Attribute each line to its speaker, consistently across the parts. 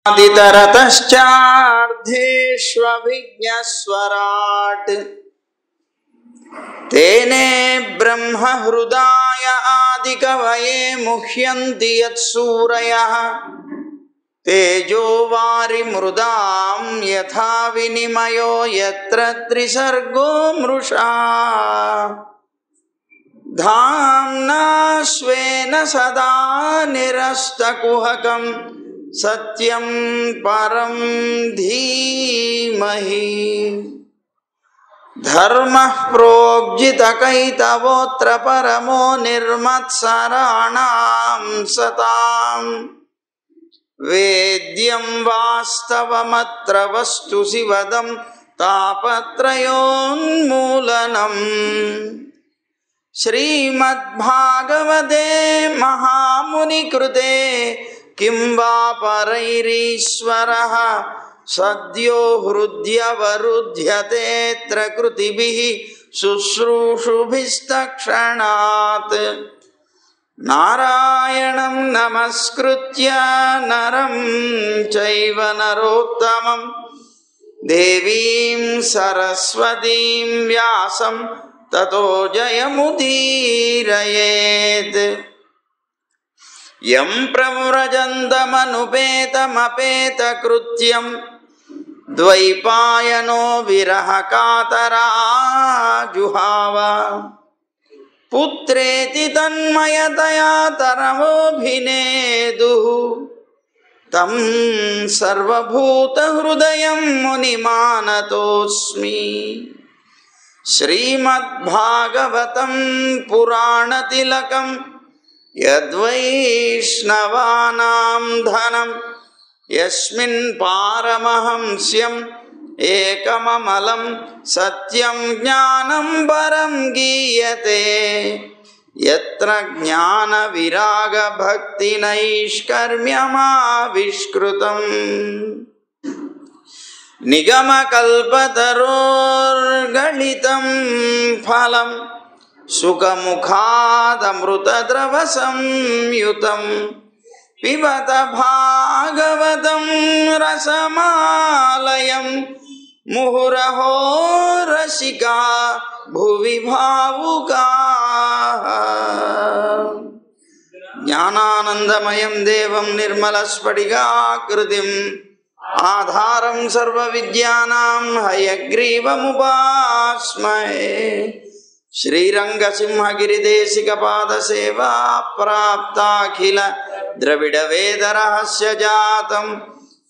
Speaker 1: आदितरतश्चार्धेष्वभिज्ञस्वराट् तेने ब्रह्म हृदाय आदिकवये मुह्यन्ति यत्सूरयः तेजो वारिमृदां यथा विनिमयो यत्र त्रिसर्गो मृषा धाम्ना स्वेन सदा निरस्तकुहकं सत्यं परं धीमहि धर्मः प्रोज्झितकैतवोऽत्र परमो निर्मत्सराणां सतां वेद्यं वास्तवमत्र वस्तु शिवदं तापत्रयोन्मूलनम् श्रीमद्भागवते महामुनिकृते किं वा परैरीश्वरः सद्यो हृद्यवरुध्यतेऽत्र कृतिभिः शुश्रूषुभिस्तक्षणात् नारायणं नमस्कृत्य नरं चैव नरोत्तमं देवीं सरस्वतीं व्यासं ततो जयमुदीरयेत् यं प्रव्रजन्तमनुपेतमपेतकृत्यं द्वैपायनो विरहकातराजुहाव पुत्रेति तन्मयतया तरवोऽभिनेदुः तं सर्वभूतहृदयं मुनिमानतोऽस्मि श्रीमद्भागवतं पुराणतिलकं यद्वैष्णवानां धनं यस्मिन् पारमहंस्यम् एकममलं सत्यं ज्ञानं परं गीयते यत्र ज्ञानविरागभक्तिनैष्कर्म्यमाविष्कृतम् निगमकल्पतरोर्गलितं फलं सुखमुखादमृतद्रवसंयुतं पिबत भागवतं रसमालयं मुहुरहो रसिका भुवि भावुकाः ज्ञानानन्दमयं देवं निर्मलस्फटिकाकृतिम् आधारं सर्वविद्यानां हयग्रीवमुपास्महे श्रीरङ्गसिंहगिरिदेशिकपादसेवा प्राप्ताखिल द्रविडवेदरहस्य जातं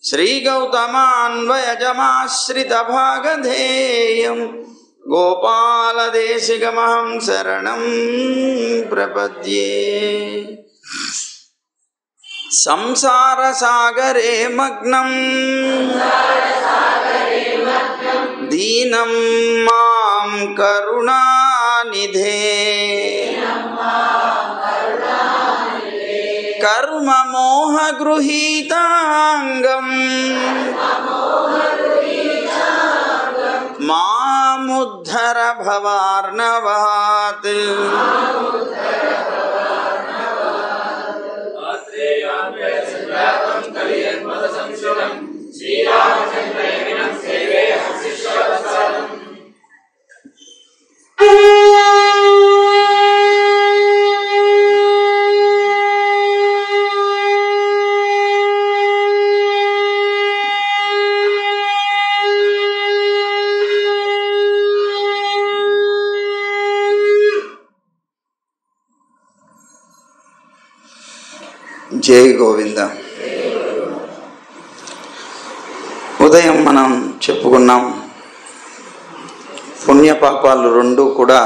Speaker 1: श्रीगौतमान्वयजमाश्रितभागधेयं गोपालदेशिकमहं शरणं प्रपद्ये संसारसागरे मग्नं दीनं मां करुणानिधे कर्ममोहगृहीताङ्गं मामुद्धर भवार्णवात् జై గోవింద. ఉదయం మనం చెప్పుకున్నాం పుణ్యపాపాలు రెండు కూడా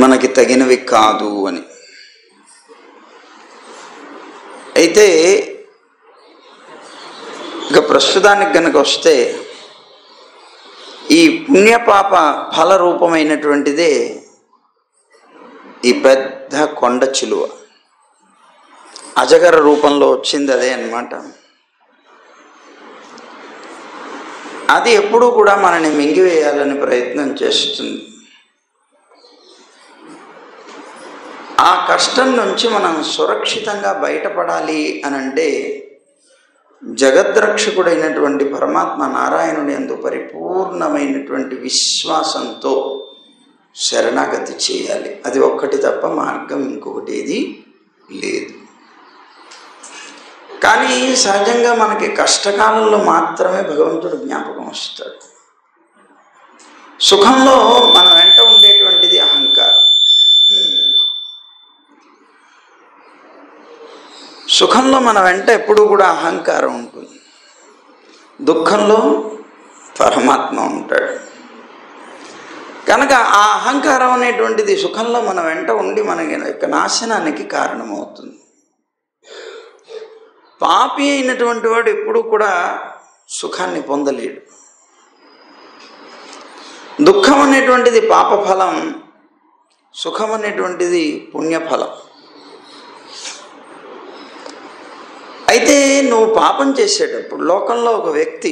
Speaker 1: మనకి తగినవి కాదు అని. అయితే ఇక ప్రస్తుతానికి కనుక వస్తే ఈ పుణ్యపాప ఫల రూపమైనటువంటిదే ఈ పెద్ద కొండ చిలువ. అజగర రూపంలో వచ్చింది అదే అన్నమాట. అది ఎప్పుడూ కూడా మనని మింగివేయాలని ప్రయత్నం చేస్తుంది. ఆ కష్టం నుంచి మనం సురక్షితంగా బయటపడాలి అని అంటే జగద్రక్షకుడైనటువంటి పరమాత్మ నారాయణుని యందు పరిపూర్ణమైనటువంటి విశ్వాసంతో శరణాగతి చేయాలి. అది ఒక్కటి తప్ప మార్గం ఇంకొకటి ఏది లేదు. కానీ సహజంగా మనకి కష్టకాలంలో మాత్రమే భగవంతుడు జ్ఞాపకం వస్తాడు. సుఖంలో మన వెంట ఉండేటువంటిది అహంకారం. సుఖంలో మన వెంట ఎప్పుడూ కూడా అహంకారం ఉంటుంది, దుఃఖంలో పరమాత్మ ఉంటాడు. కనుక ఆ అహంకారం అనేటువంటిది సుఖంలో మన వెంట ఉండి మన యొక్క నాశనానికి కారణమవుతుంది. పాపి అయినటువంటి వాడు ఎప్పుడూ కూడా సుఖాన్ని పొందలేడు. దుఃఖం అనేటువంటిది పాపఫలం, సుఖం అనేటువంటిది పుణ్యఫలం. అయితే నువ్వు పాపం చేసేటప్పుడు, లోకంలో ఒక వ్యక్తి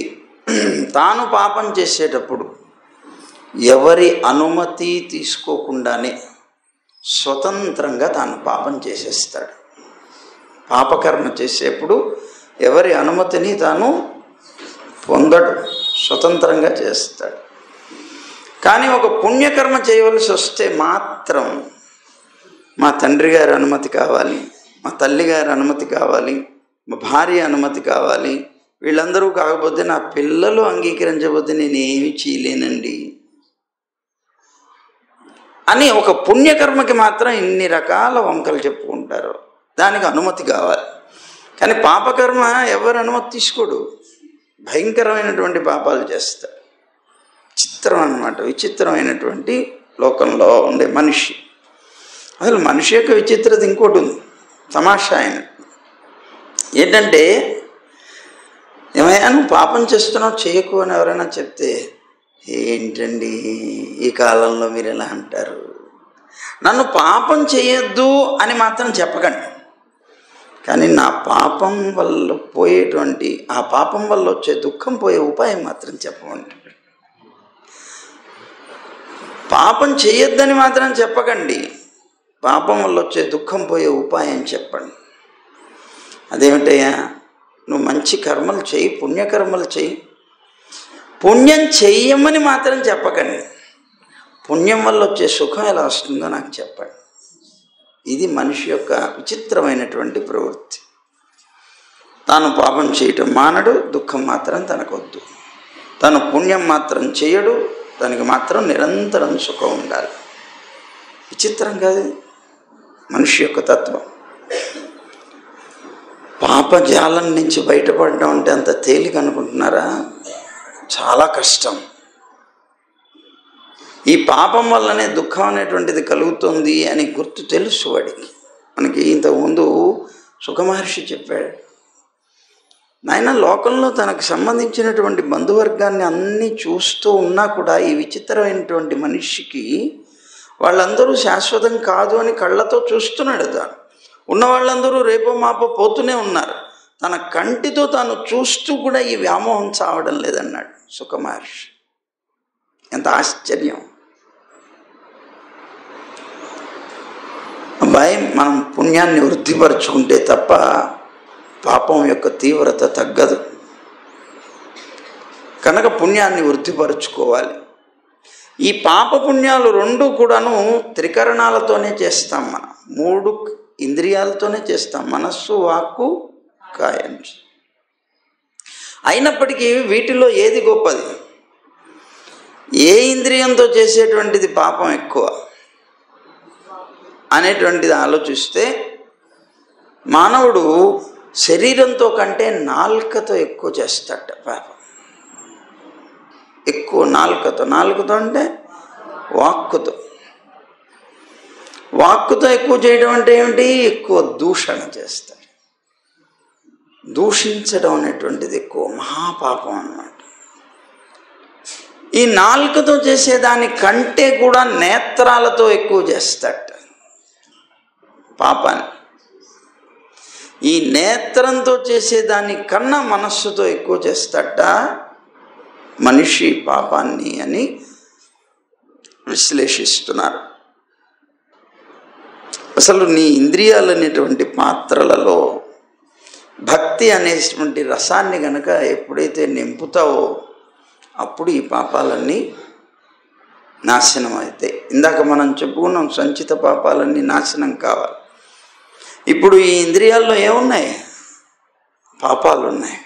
Speaker 1: తాను పాపం చేసేటప్పుడు ఎవరి అనుమతి తీసుకోకుండానే స్వతంత్రంగా తాను పాపం చేసేస్తాడు. పాపకర్మ చేసేప్పుడు ఎవరి అనుమతిని తాను పొందడు, స్వతంత్రంగా చేస్తాడు. కానీ ఒక పుణ్యకర్మ చేయవలసి వస్తే మాత్రం మా తండ్రి గారి అనుమతి కావాలి, మా తల్లి గారి అనుమతి కావాలి, మా భార్య అనుమతి కావాలి, వీళ్ళందరూ కాకపోతే నా పిల్లలు అంగీకరించకపోతే నేనేమి చేయలేనండి అని ఒక పుణ్యకర్మకి మాత్రం ఇన్ని రకాల వంకలు చెప్పుకుంటారు. దానికి అనుమతి కావాలి. కానీ పాపకర్మ ఎవరు అనుమతి తీసుకోడు, భయంకరమైనటువంటి పాపాలు చేస్తారు. చిత్రం అన్నమాట, విచిత్రమైనటువంటి లోకంలో ఉండే మనిషి. అసలు మనిషి యొక్క విచిత్రత ఇంకోటి ఉంది, తమాషా అయిన ఏంటంటే, ఏమయ్యా నువ్వు పాపం చేస్తున్నావు చేయకు అని ఎవరైనా చెప్తే, ఏంటండి ఈ కాలంలో మీరు ఎలా అంటారు, నన్ను పాపం చేయొద్దు అని మాత్రం చెప్పకండి, కానీ నా పాపం వల్ల పోయేటువంటి ఆ పాపం వల్ల వచ్చే దుఃఖం పోయే ఉపాయం మాత్రం చెప్పమండి. పాపం చేయొద్దని మాత్రం చెప్పకండి, పాపం వల్ల వచ్చే దుఃఖం పోయే ఉపాయం చెప్పండి. అదేమిటయ్యా, నువ్వు మంచి కర్మలు చేయి, పుణ్యకర్మలు చేయి, పుణ్యం చెయ్యమని మాత్రం చెప్పకండి, పుణ్యం వల్ల వచ్చే సుఖం ఎలా వస్తుందో నాకు చెప్పండి. ఇది మనిషి యొక్క విచిత్రమైనటువంటి ప్రవృత్తి. తాను పాపం చేయటం మానడు, దుఃఖం మాత్రం తనకొద్దు. తను పుణ్యం మాత్రం చేయడు, దానికి మాత్రం నిరంతరం సుఖం ఉండాలి. విచిత్రం కాదు మనిషి యొక్క తత్వం. పాపజాలం నుంచి బయటపడడం అంటే అంత తేలిక అనుకుంటున్నారా? చాలా కష్టం. ఈ పాపం వల్లనే దుఃఖం అనేటువంటిది కలుగుతుంది అని గుర్తు తెలుసు వాడికి. మనకి ఇంతకుముందు సుఖమహర్షి చెప్పాడు, నాయన లోకంలో తనకు సంబంధించినటువంటి బంధువర్గాన్ని అన్నీ చూస్తూ ఉన్నా కూడా ఈ విచిత్రమైనటువంటి మనిషికి వాళ్ళందరూ శాశ్వతం కాదు అని కళ్ళతో చూస్తున్నాడు. తాను ఉన్న వాళ్ళందరూ రేపో మాపో పోతూనే ఉన్నారు, తన కంటితో తాను చూస్తూ కూడా ఈ వ్యామోహం చావడం లేదన్నాడు సుఖమహర్షి. ఎంత ఆశ్చర్యం! అబ్బాయి, మనం పుణ్యాన్ని వృద్ధిపరచుకుంటే తప్ప పాపం యొక్క తీవ్రత తగ్గదు. కనుక పుణ్యాన్ని వృద్ధిపరచుకోవాలి. ఈ పాప పుణ్యాలు రెండు కూడాను త్రికరణాలతోనే చేస్తాం. మనం 3 ఇంద్రియాలతోనే చేస్తాం, మనస్సు, వాక్కు, కాయం. అయినప్పటికీ వీటిలో ఏది గొప్పది? ఏ ఇంద్రియంతో చేసేటువంటిది పాపం ఎక్కువ అనేటువంటిది ఆలోచిస్తే మానవుడు శరీరంతో కంటే నాలుకతో ఎక్కువ చేస్తాట పాపం. ఎక్కువ నాలుకతో అంటే వాక్కుతో ఎక్కువ చేయడం అంటే ఏమిటి? ఎక్కువ దూషణ చేస్తాడు. దూషించడం అనేటువంటిది ఎక్కువ మహాపాపం అన్నమాట. ఈ నాలుకతో చేసేదాని కంటే కూడా నేత్రాలతో ఎక్కువ చేస్తాట పాపాన్ని. ఈ నేత్రంతో చేసేదాని కన్నా మనస్సుతో ఎక్కువ చేస్తాట మనిషి పాపాన్ని అని విశ్లేషిస్తున్నారు. అసలు నీ ఇంద్రియాలు అనేటువంటి పాత్రలలో భక్తి అనేటువంటి రసాన్ని గనక ఎప్పుడైతే నింపుతావో అప్పుడు ఈ పాపాలన్నీ నాశనం అవుతాయి. ఇందాక మనం చెప్పుకున్నాం, సంచిత పాపాలన్నీ నాశనం కావాలి. ఇప్పుడు ఈ ఇంద్రియాల్లో ఏమున్నాయి? పాపాలు ఉన్నాయి.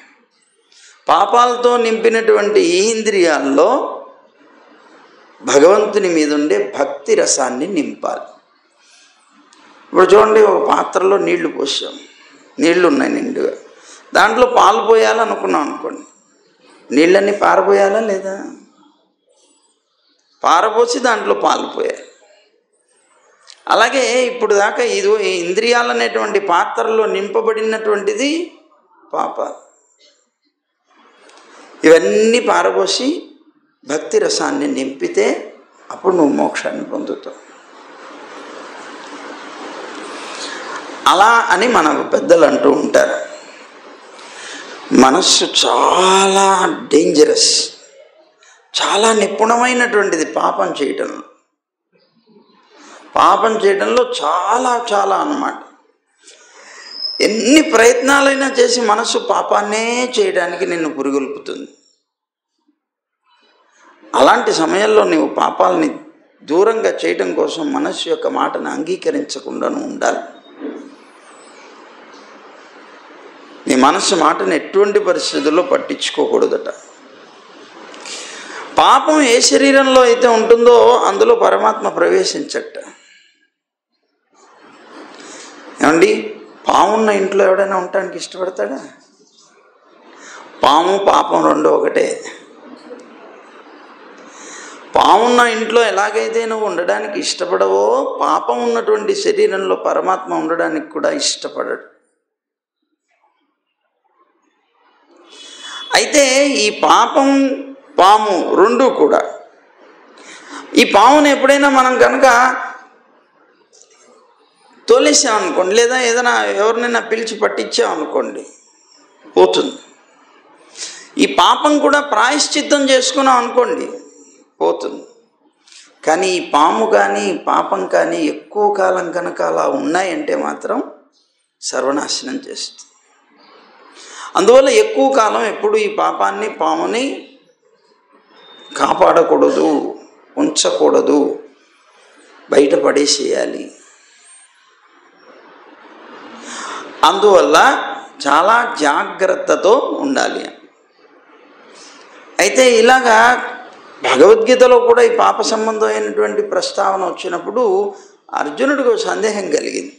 Speaker 1: పాపాలతో నింపినటువంటి ఈ ఇంద్రియాల్లో భగవంతుని మీద ఉండే భక్తి రసాన్ని నింపాలి. ఇప్పుడు చూడండి, ఒక పాత్రలో నీళ్లు పోసాం, నీళ్లు ఉన్నాయి నిండుగా, దాంట్లో పాలు పోయాలనుకున్నాం అనుకోండి, నీళ్ళన్నీ పారపోయాలా లేదా? పారపోసి దాంట్లో పాలు పోయాలి. అలాగే ఇప్పుడు దాకా ఇది ఇంద్రియాలు అనేటువంటి పాత్రలో నింపబడినటువంటిది పాపాలు. ఇవన్నీ పారపోసి భక్తి రసాన్ని నింపితే అప్పుడు నువ్వు మోక్షాన్ని పొందుతావు. అలా అని మన పెద్దలు అంటూ ఉంటారు. మనస్సు చాలా డేంజరస్, చాలా నిపుణమైనటువంటిది పాపం చేయటంలో. పాపం చేయడంలో చాలా చాలా అన్నమాట. ఎన్ని ప్రయత్నాలైనా చేసి మనస్సు పాపాన్నే చేయడానికి నిన్ను పురిగొల్పుతుంది. అలాంటి సమయంలో నీవు పాపాలని దూరంగా చేయటం కోసం మనస్సు యొక్క మాటను అంగీకరించకుండా ఉండాలి. నీ మనస్సు మాటను ఎటువంటి పరిస్థితుల్లో పట్టించుకోకూడదట. పాపం ఏ శరీరంలో అయితే ఉంటుందో అందులో పరమాత్మ ప్రవేశించట. ఏమండి, పామున్న ఇంట్లో ఎవడైనా ఉండటానికి ఇష్టపడతాడా? పాము పాపం రెండు ఒకటే. పామున్న ఇంట్లో ఎలాగైతే నువ్వు ఉండడానికి ఇష్టపడవో, పాపం ఉన్నటువంటి శరీరంలో పరమాత్మ ఉండడానికి కూడా ఇష్టపడడు. అయితే ఈ పాపం పాము రెండు కూడా, ఈ పాముని ఎప్పుడైనా మనం కనుక తోలేసామనుకోండి, లేదా ఏదైనా ఎవరినైనా పిలిచి పట్టించామనుకోండి, పోతుంది. ఈ పాపం కూడా ప్రాయశ్చిత్తం చేసుకున్నాం అనుకోండి, పోతుంది. కానీ ఈ పాము కానీ పాపం కానీ ఎక్కువ కాలం కనుక అలా ఉన్నాయంటే మాత్రం సర్వనాశనం చేస్తుంది. అందువల్ల ఎక్కువ కాలం ఎప్పుడు ఈ పాపాన్ని పాముని కాపాడకూడదు, ఉంచకూడదు, బయటపడేసేయాలి. అందువల్ల చాలా జాగ్రత్తతో ఉండాలి. అయితే ఇలాగా భగవద్గీతలో కూడా ఈ పాప సంబంధమైనటువంటి ప్రస్తావన వచ్చినప్పుడు అర్జునుడికి ఒక సందేహం కలిగింది.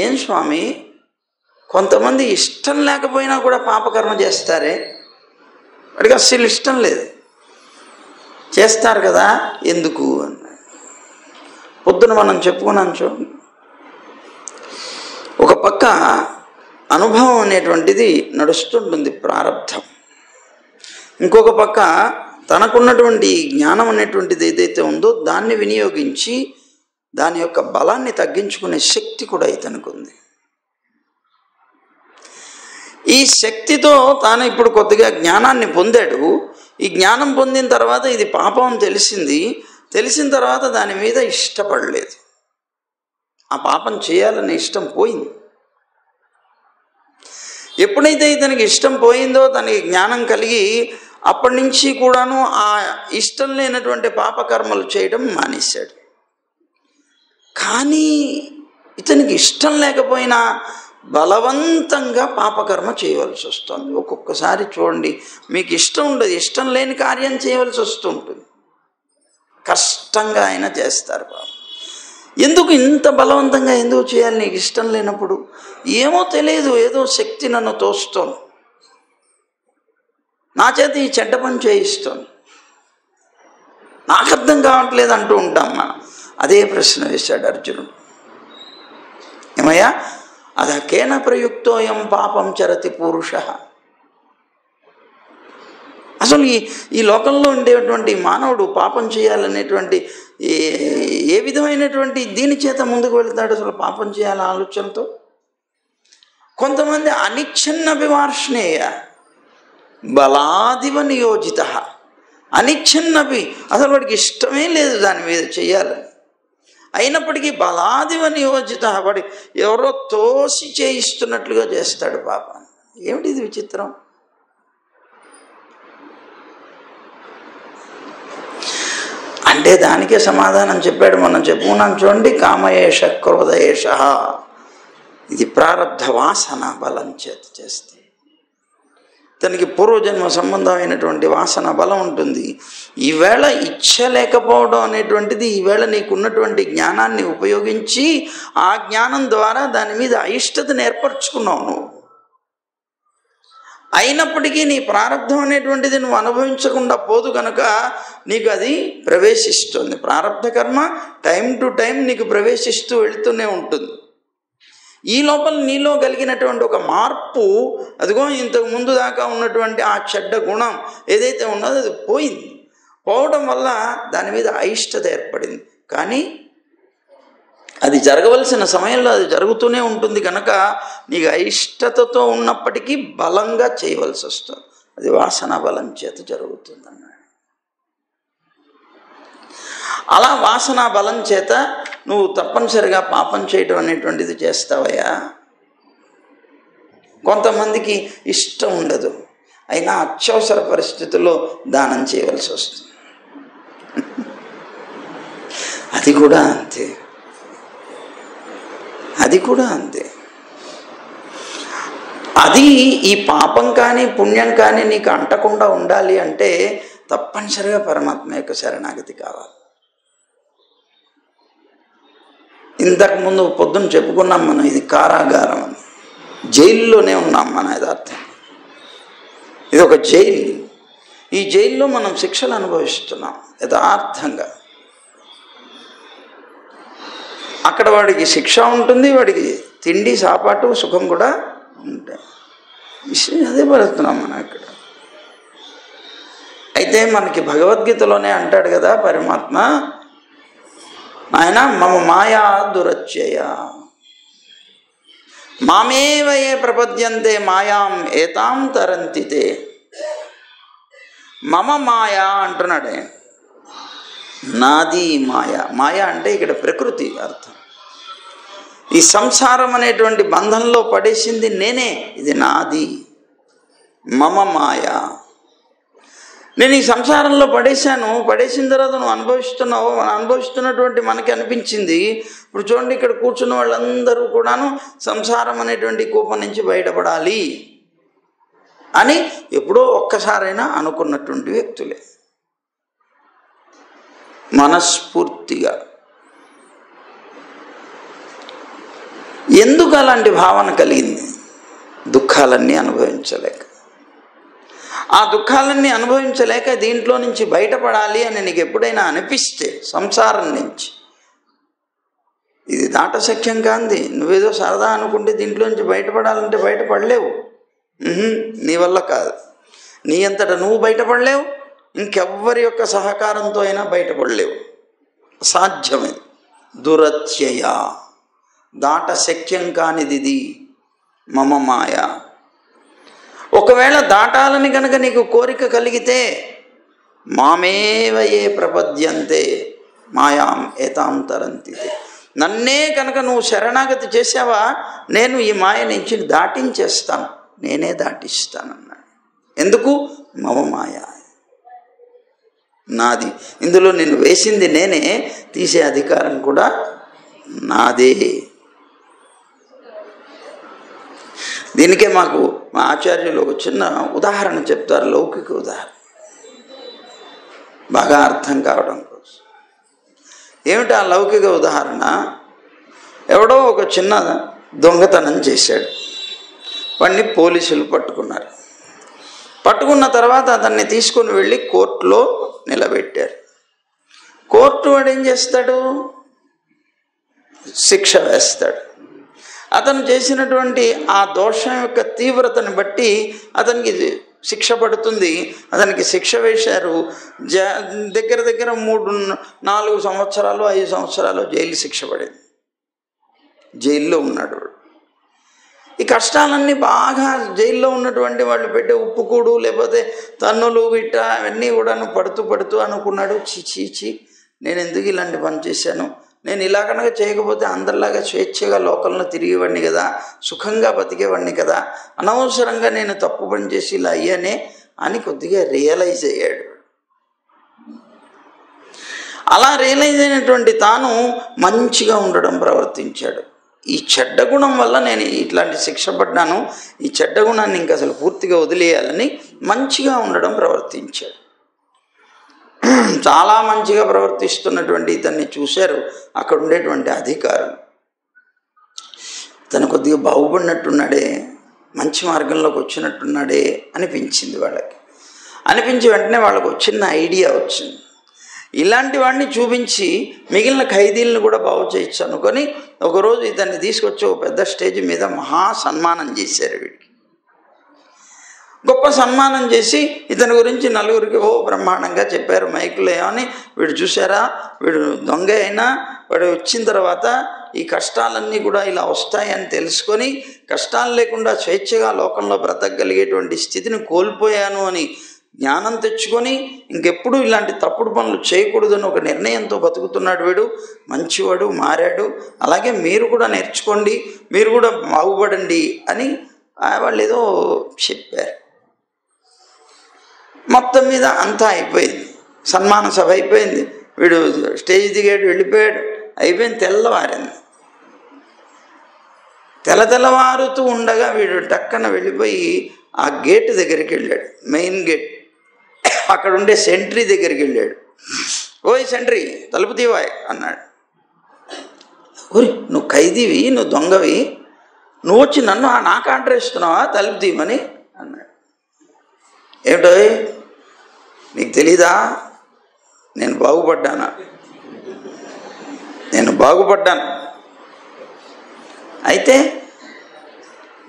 Speaker 1: ఏం స్వామి, కొంతమంది ఇష్టం లేకపోయినా కూడా పాపకర్మ చేస్తారే, వాడికి అస్సలు ఇష్టం లేదు, చేస్తారు కదా, ఎందుకు అన్నాడు. పొద్దున మనం చెప్పుకున్నాం చూడండి, ఒక పక్క అనుభవం అనేటువంటిది నడుస్తుంటుంది, ప్రారంధం. ఇంకొక పక్క తనకున్నటువంటి జ్ఞానం అనేటువంటిది ఏదైతే ఉందో దాన్ని వినియోగించి దాని యొక్క బలాన్ని తగ్గించుకునే శక్తి కూడా ఇతనికి ఉంది. ఈ శక్తితో తాను ఇప్పుడు కొద్దిగా జ్ఞానాన్ని పొందాడు. ఈ జ్ఞానం పొందిన తర్వాత ఇది పాపం తెలిసింది. తెలిసిన తర్వాత దాని మీద ఇష్టపడలేదు. ఆ పాపం చేయాలనే ఇష్టం పోయింది. ఎప్పుడైతే ఇతనికి ఇష్టం పోయిందో, తనకి జ్ఞానం కలిగి అప్పటి నుంచి కూడాను ఆ ఇష్టం లేనటువంటి పాపకర్మలు చేయడం మానేశాడు. కానీ ఇతనికి ఇష్టం లేకపోయినా బలవంతంగా పాపకర్మ చేయవలసి వస్తుంది. ఒక్కొక్కసారి చూడండి, మీకు ఇష్టం ఉండదు, ఇష్టం లేని కార్యం చేయవలసి వస్తుంటుంది, కష్టంగా అయినా చేస్తారు. పాపం ఎందుకు ఇంత బలవంతంగా ఎందుకు చేయాలి? నీకు ఇష్టం లేనప్పుడు ఏమో తెలియదు, ఏదో శక్తి నన్ను తోస్తోంది, నా చేత ఈ చెడ్డ పని చేయిస్తోంది, నాకు అర్థం కావట్లేదు అంటూ ఉంటాం మనం. అదే ప్రశ్న వేశాడు అర్జునుడు. ఏమయ్యా, అధకేన ప్రయుక్తోయం పాపం చరతి పురుష. అసలు ఈ లోకంలో ఉండేటువంటి మానవుడు పాపం చేయాలనేటువంటి ఏ విధమైనటువంటి దీని చేత ముందుకు వెళ్తాడు? అసలు పాపం చేయాల ఆలోచనతో. కొంతమంది అనిచ్ఛన్నభివార్ష్ణేయ బలాదివ నియోజిత. అనిచ్ఛన్నభి, అసలు వాడికి ఇష్టమే లేదు దాని మీద చెయ్యాలని. అయినప్పటికీ బలాదివ నియోజిత, వాడి ఎవరో తోసి చేయిస్తున్నట్లుగా చేస్తాడు పాపం. ఏమిటి ఇది విచిత్రం? అంటే దానికే సమాధానం చెప్పాడు. మనం చెప్పుకున్నాం చూడండి, కామయేష క్రోధయేష, ఇది ప్రారబ్ధ వాసన బలం చేత చేస్తే. తనకి పూర్వజన్మ సంబంధమైనటువంటి వాసన బలం ఉంటుంది. ఈవేళ ఇచ్చ లేకపోవడం అనేటువంటిది ఈవేళ నీకున్నటువంటి జ్ఞానాన్ని ఉపయోగించి ఆ జ్ఞానం ద్వారా దాని మీద అయిష్టతను ఏర్పరచుకున్నావు నువ్వు. అయినప్పటికీ నీ ప్రారంధం అనేటువంటిది నువ్వు అనుభవించకుండా పోదు కనుక నీకు అది ప్రవేశిస్తుంది. ప్రారంధ కర్మ టైం టు టైం నీకు ప్రవేశిస్తూ వెళుతూనే ఉంటుంది. ఈ లోపల నీలో కలిగినటువంటి ఒక మార్పు, అదిగో ఇంతకు ముందు దాకా ఉన్నటువంటి ఆ చెడ్డ గుణం ఏదైతే ఉన్నదో అది పోయింది. పోవడం వల్ల దాని మీద అయిష్టత ఏర్పడింది. కానీ అది జరగవలసిన సమయంలో అది జరుగుతూనే ఉంటుంది కనుక నీకు అయిష్టతతో ఉన్నప్పటికీ బలంగా చేయవలసి వస్తుంది. అది వాసన బలం చేత జరుగుతుంది అన్నాడు. అలా వాసన బలం చేత నువ్వు తప్పనిసరిగా పాపం చేయడం అనేటువంటిది చేస్తావయ్యా. కొంతమందికి ఇష్టం ఉండదు, అయినా అత్యవసర పరిస్థితుల్లో దానం చేయవలసి వస్తుంది. అది కూడా అంతే, అది కూడా అంతే. అది ఈ పాపం కానీ పుణ్యం కానీ నీకు అంటకుండా ఉండాలి అంటే తప్పనిసరిగా పరమాత్మ యొక్క శరణాగతి కావాలి. ఇంతకుముందు పొద్దున్న చెప్పుకున్నాం మనం, ఇది కారాగారం అని, జైల్లోనే ఉన్నాం మన యథార్థం. ఇది ఒక జైలు. ఈ జైల్లో మనం శిక్షలు అనుభవిస్తున్నాం యథార్థంగా. అక్కడ వాడికి శిక్ష ఉంటుంది, వాడికి తిండి సాపాటు సుఖం కూడా ఉంటాయి. అదే పడుతున్నాం మనం ఇక్కడ. అయితే మనకి భగవద్గీతలోనే అంటాడు కదా పరమాత్మ, ఆయన మమ మాయా దురత్యయ మామేవ ఏ ప్రపద్యంతే మాయాం ఏతాం తరంతితే. మమ మాయా అంటున్నాడే, నాది మాయ. మాయ అంటే ఇక్కడ ప్రకృతి అర్థం. ఈ సంసారం అనేటువంటి బంధంలో పడేసింది నేనే, ఇది నాది. మమ మాయ. నేను ఈ సంసారంలో పడేశాను, పడేసిన తర్వాత నువ్వు అనుభవిస్తున్నావు. అనుభవిస్తున్నటువంటి మనకి అనిపించింది, ఇప్పుడు చూడండి ఇక్కడ కూర్చున్న వాళ్ళందరూ కూడాను సంసారం అనేటువంటి కూపం నుంచి బయటపడాలి అని ఎప్పుడో ఒక్కసారైనా అనుకున్నటువంటి వ్యక్తులే మనస్ఫూర్తిగా. ఎందుకు అలాంటి భావన కలిగింది? దుఃఖాలన్నీ అనుభవించలేక. ఆ దుఃఖాలన్నీ అనుభవించలేక దీంట్లో నుంచి బయటపడాలి అని నీకు ఎప్పుడైనా అనిపిస్తే సంసారం నుంచి, ఇది దాటశక్యం కాంది. నువ్వేదో సరదా అనుకుంటే దీంట్లో నుంచి బయటపడాలంటే బయటపడలేవు. నీ వల్ల కాదు. నీ అంతటా నువ్వు బయటపడలేవు, ఇంకెవ్వరి యొక్క సహకారంతో అయినా బయటపడలేవు. సాధ్యమైంది. దురత్యయ, దాటశక్యం కానిది మమ మాయ. ఒకవేళ దాటాలని కనుక నీకు కోరిక కలిగితే మామేవ ఏ ప్రపద్యంతే మాయాం ఏతాం తరంతితే, నన్నే కనుక నువ్వు శరణాగతి చేసావా, నేను ఈ మాయ నుంచి దాటించేస్తాను, నేనే దాటిస్తానన్నాడు. ఎందుకు? మమ మాయ, నాది. ఇందులో నేను వేసింది నేనే, తీసే అధికారం కూడా నాదే. దీనికే మాకు మా ఆచార్యులు ఒక చిన్న ఉదాహరణ చెప్తారు, లౌకిక ఉదాహరణ, బాగా అర్థం కావడం కోసం. ఏమిటి ఆ లౌకిక ఉదాహరణ? ఎవడో ఒక చిన్న దొంగతనం చేశాడు, వాడిని పోలీసులు పట్టుకున్నారు. పట్టుకున్న తర్వాత అతన్ని తీసుకొని వెళ్ళి కోర్టులో నిలబెట్టారు. కోర్టు వాడు ఏం చేస్తాడు? శిక్ష వేస్తాడు. అతను చేసినటువంటి ఆ దోషం యొక్క తీవ్రతను బట్టి అతనికి శిక్ష పడుతుంది. అతనికి శిక్ష వేశారు. దగ్గర దగ్గర 3-4 సంవత్సరాలు 5 సంవత్సరాలు జైలు శిక్ష పడింది. జైల్లో ఉన్నాడు వాడు. ఈ కష్టాలన్నీ బాగా జైల్లో ఉన్నటువంటి వాళ్ళు పెట్టే ఉప్పుకూడు లేకపోతే తన్నులు ఇట్ట అవన్నీ కూడా పడుతూ అనుకున్నాడు, చీచి నేను ఎందుకు ఇలాంటి పని చేశాను, నేను ఇలా కనుక చేయకపోతే అందరిలాగా స్వేచ్ఛగా లోకంలో తిరిగేవాడిని కదా, సుఖంగా బతికేవాడిని కదా, అనవసరంగా నేను తప్పు పని చేసి ఇలా అయ్యానే అని కొద్దిగా రియలైజ్ అయ్యాడు. అలా రియలైజ్ అయినటువంటి తాను మంచిగా ఉండడం ప్రవర్తించాడు. ఈ చెడ్డ గుణం వల్ల నేను ఇట్లాంటి శిక్ష పడ్డాను, ఈ చెడ్డ గుణాన్ని ఇంకా అసలు పూర్తిగా వదిలేయాలని మంచిగా ఉండడం ప్రవర్తించాడు. చాలా మంచిగా ప్రవర్తిస్తున్నటువంటి ఇతన్ని చూశారు అక్కడ ఉండేటువంటి అధికారులు. తను కొద్దిగా బాగుపడినట్టున్నాడే, మంచి మార్గంలోకి వచ్చినట్టున్నాడే అనిపించింది వాళ్ళకి. అనిపించి వెంటనే వాళ్ళకు చిన్న ఐడియా వచ్చింది. ఇలాంటి వాడిని చూపించి మిగిలిన ఖైదీలను కూడా బాగు చేయొచ్చు అనుకొని ఒకరోజు ఇతన్ని తీసుకొచ్చి ఒక పెద్ద స్టేజ్ మీద మహా సన్మానం చేశారు. వీడికి గొప్ప సన్మానం చేసి ఇతని గురించి నలుగురికి బ్రహ్మాండంగా చెప్పారు మైకులో. ఏమని, వీడు చూసారా, వీడు దొంగ అయినా వాడు వచ్చిన తర్వాత ఈ కష్టాలన్నీ కూడా ఇలా వస్తాయని తెలుసుకొని కష్టాలు లేకుండా స్వేచ్ఛగా లోకంలో బ్రతకగలిగేటువంటి స్థితిని కోల్పోయాను అని జ్ఞానం తెచ్చుకొని ఇంకెప్పుడు ఇలాంటి తప్పుడు పనులు చేయకూడదని ఒక నిర్ణయంతో బతుకుతున్నాడు. వీడు మంచివాడు, మారాడు. అలాగే మీరు కూడా నేర్చుకోండి, మీరు కూడా బాగుపడండి అని వాళ్ళు ఏదో చెప్పారు. మొత్తం మీద అంతా అయిపోయింది. సన్మాన సభ అయిపోయింది. వీడు స్టేజ్ దిగాడు, వెళ్ళిపోయాడు. అయిపోయింది. తెల్లవారింది. తెల్లవారుతూ ఉండగా వీడు టక్కన వెళ్ళిపోయి ఆ గేట్ దగ్గరికి వెళ్ళాడు, మెయిన్ గేట్. అక్కడ ఉండే సెంట్రీ దగ్గరికి వెళ్ళాడు. ఓయ్ సెంట్రీ, తలుపు తీవాయ్ అన్నాడు. ఓరి, నువ్వు ఖైదీవి, నువ్వు దొంగవి, నువ్వు వచ్చి నన్ను నాకు ఆర్డర్ ఇస్తున్నావా తలుపు తీయమని అన్నాడు. ఏమిటో నీకు తెలీదా, నేను బాగుపడ్డాను. అయితే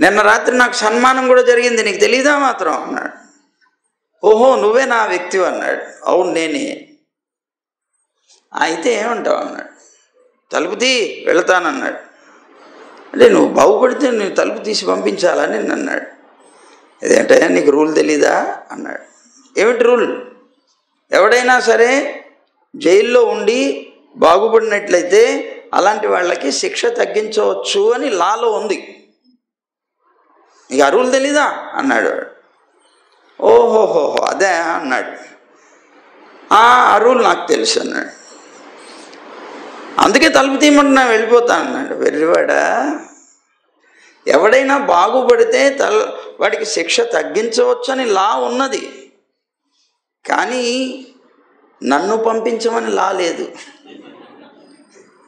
Speaker 1: నిన్న రాత్రి నాకు సన్మానం కూడా జరిగింది, నీకు తెలీదా మాత్రం అన్నాడు. ఓహో, నువ్వే నా వ్యక్తివి అన్నాడు. అవును, నేనే. అయితే ఏమంటావు అన్నాడు. తలుపు తీ, వెళతానన్నాడు. అంటే నువ్వు బాగుపడితే నువ్వు తలుపు తీసి పంపించాలని అన్నాడు. ఇదేంటే నీకు రూల్ తెలీదా అన్నాడు. ఏమిటి రూల్? ఎవడైనా సరే జైల్లో ఉండి బాగుపడినట్లయితే అలాంటి వాళ్ళకి శిక్ష తగ్గించవచ్చు అని లాలో ఉంది. ఇక ఆ రూల్ తెలీదా అన్నాడు. ఓహోహోహో, అదే అన్నాడు. ఆ రూల్ నాకు తెలుసు అన్నాడు. అందుకే తలుపు తీయమంటున్నా, వెళ్ళిపోతాను అన్నాడు. వెర్రివాడా, ఎవడైనా బాగుపడితే వాడికి శిక్ష తగ్గించవచ్చు అని లా ఉన్నది, కానీ నన్ను పంపించమని లా లేదు.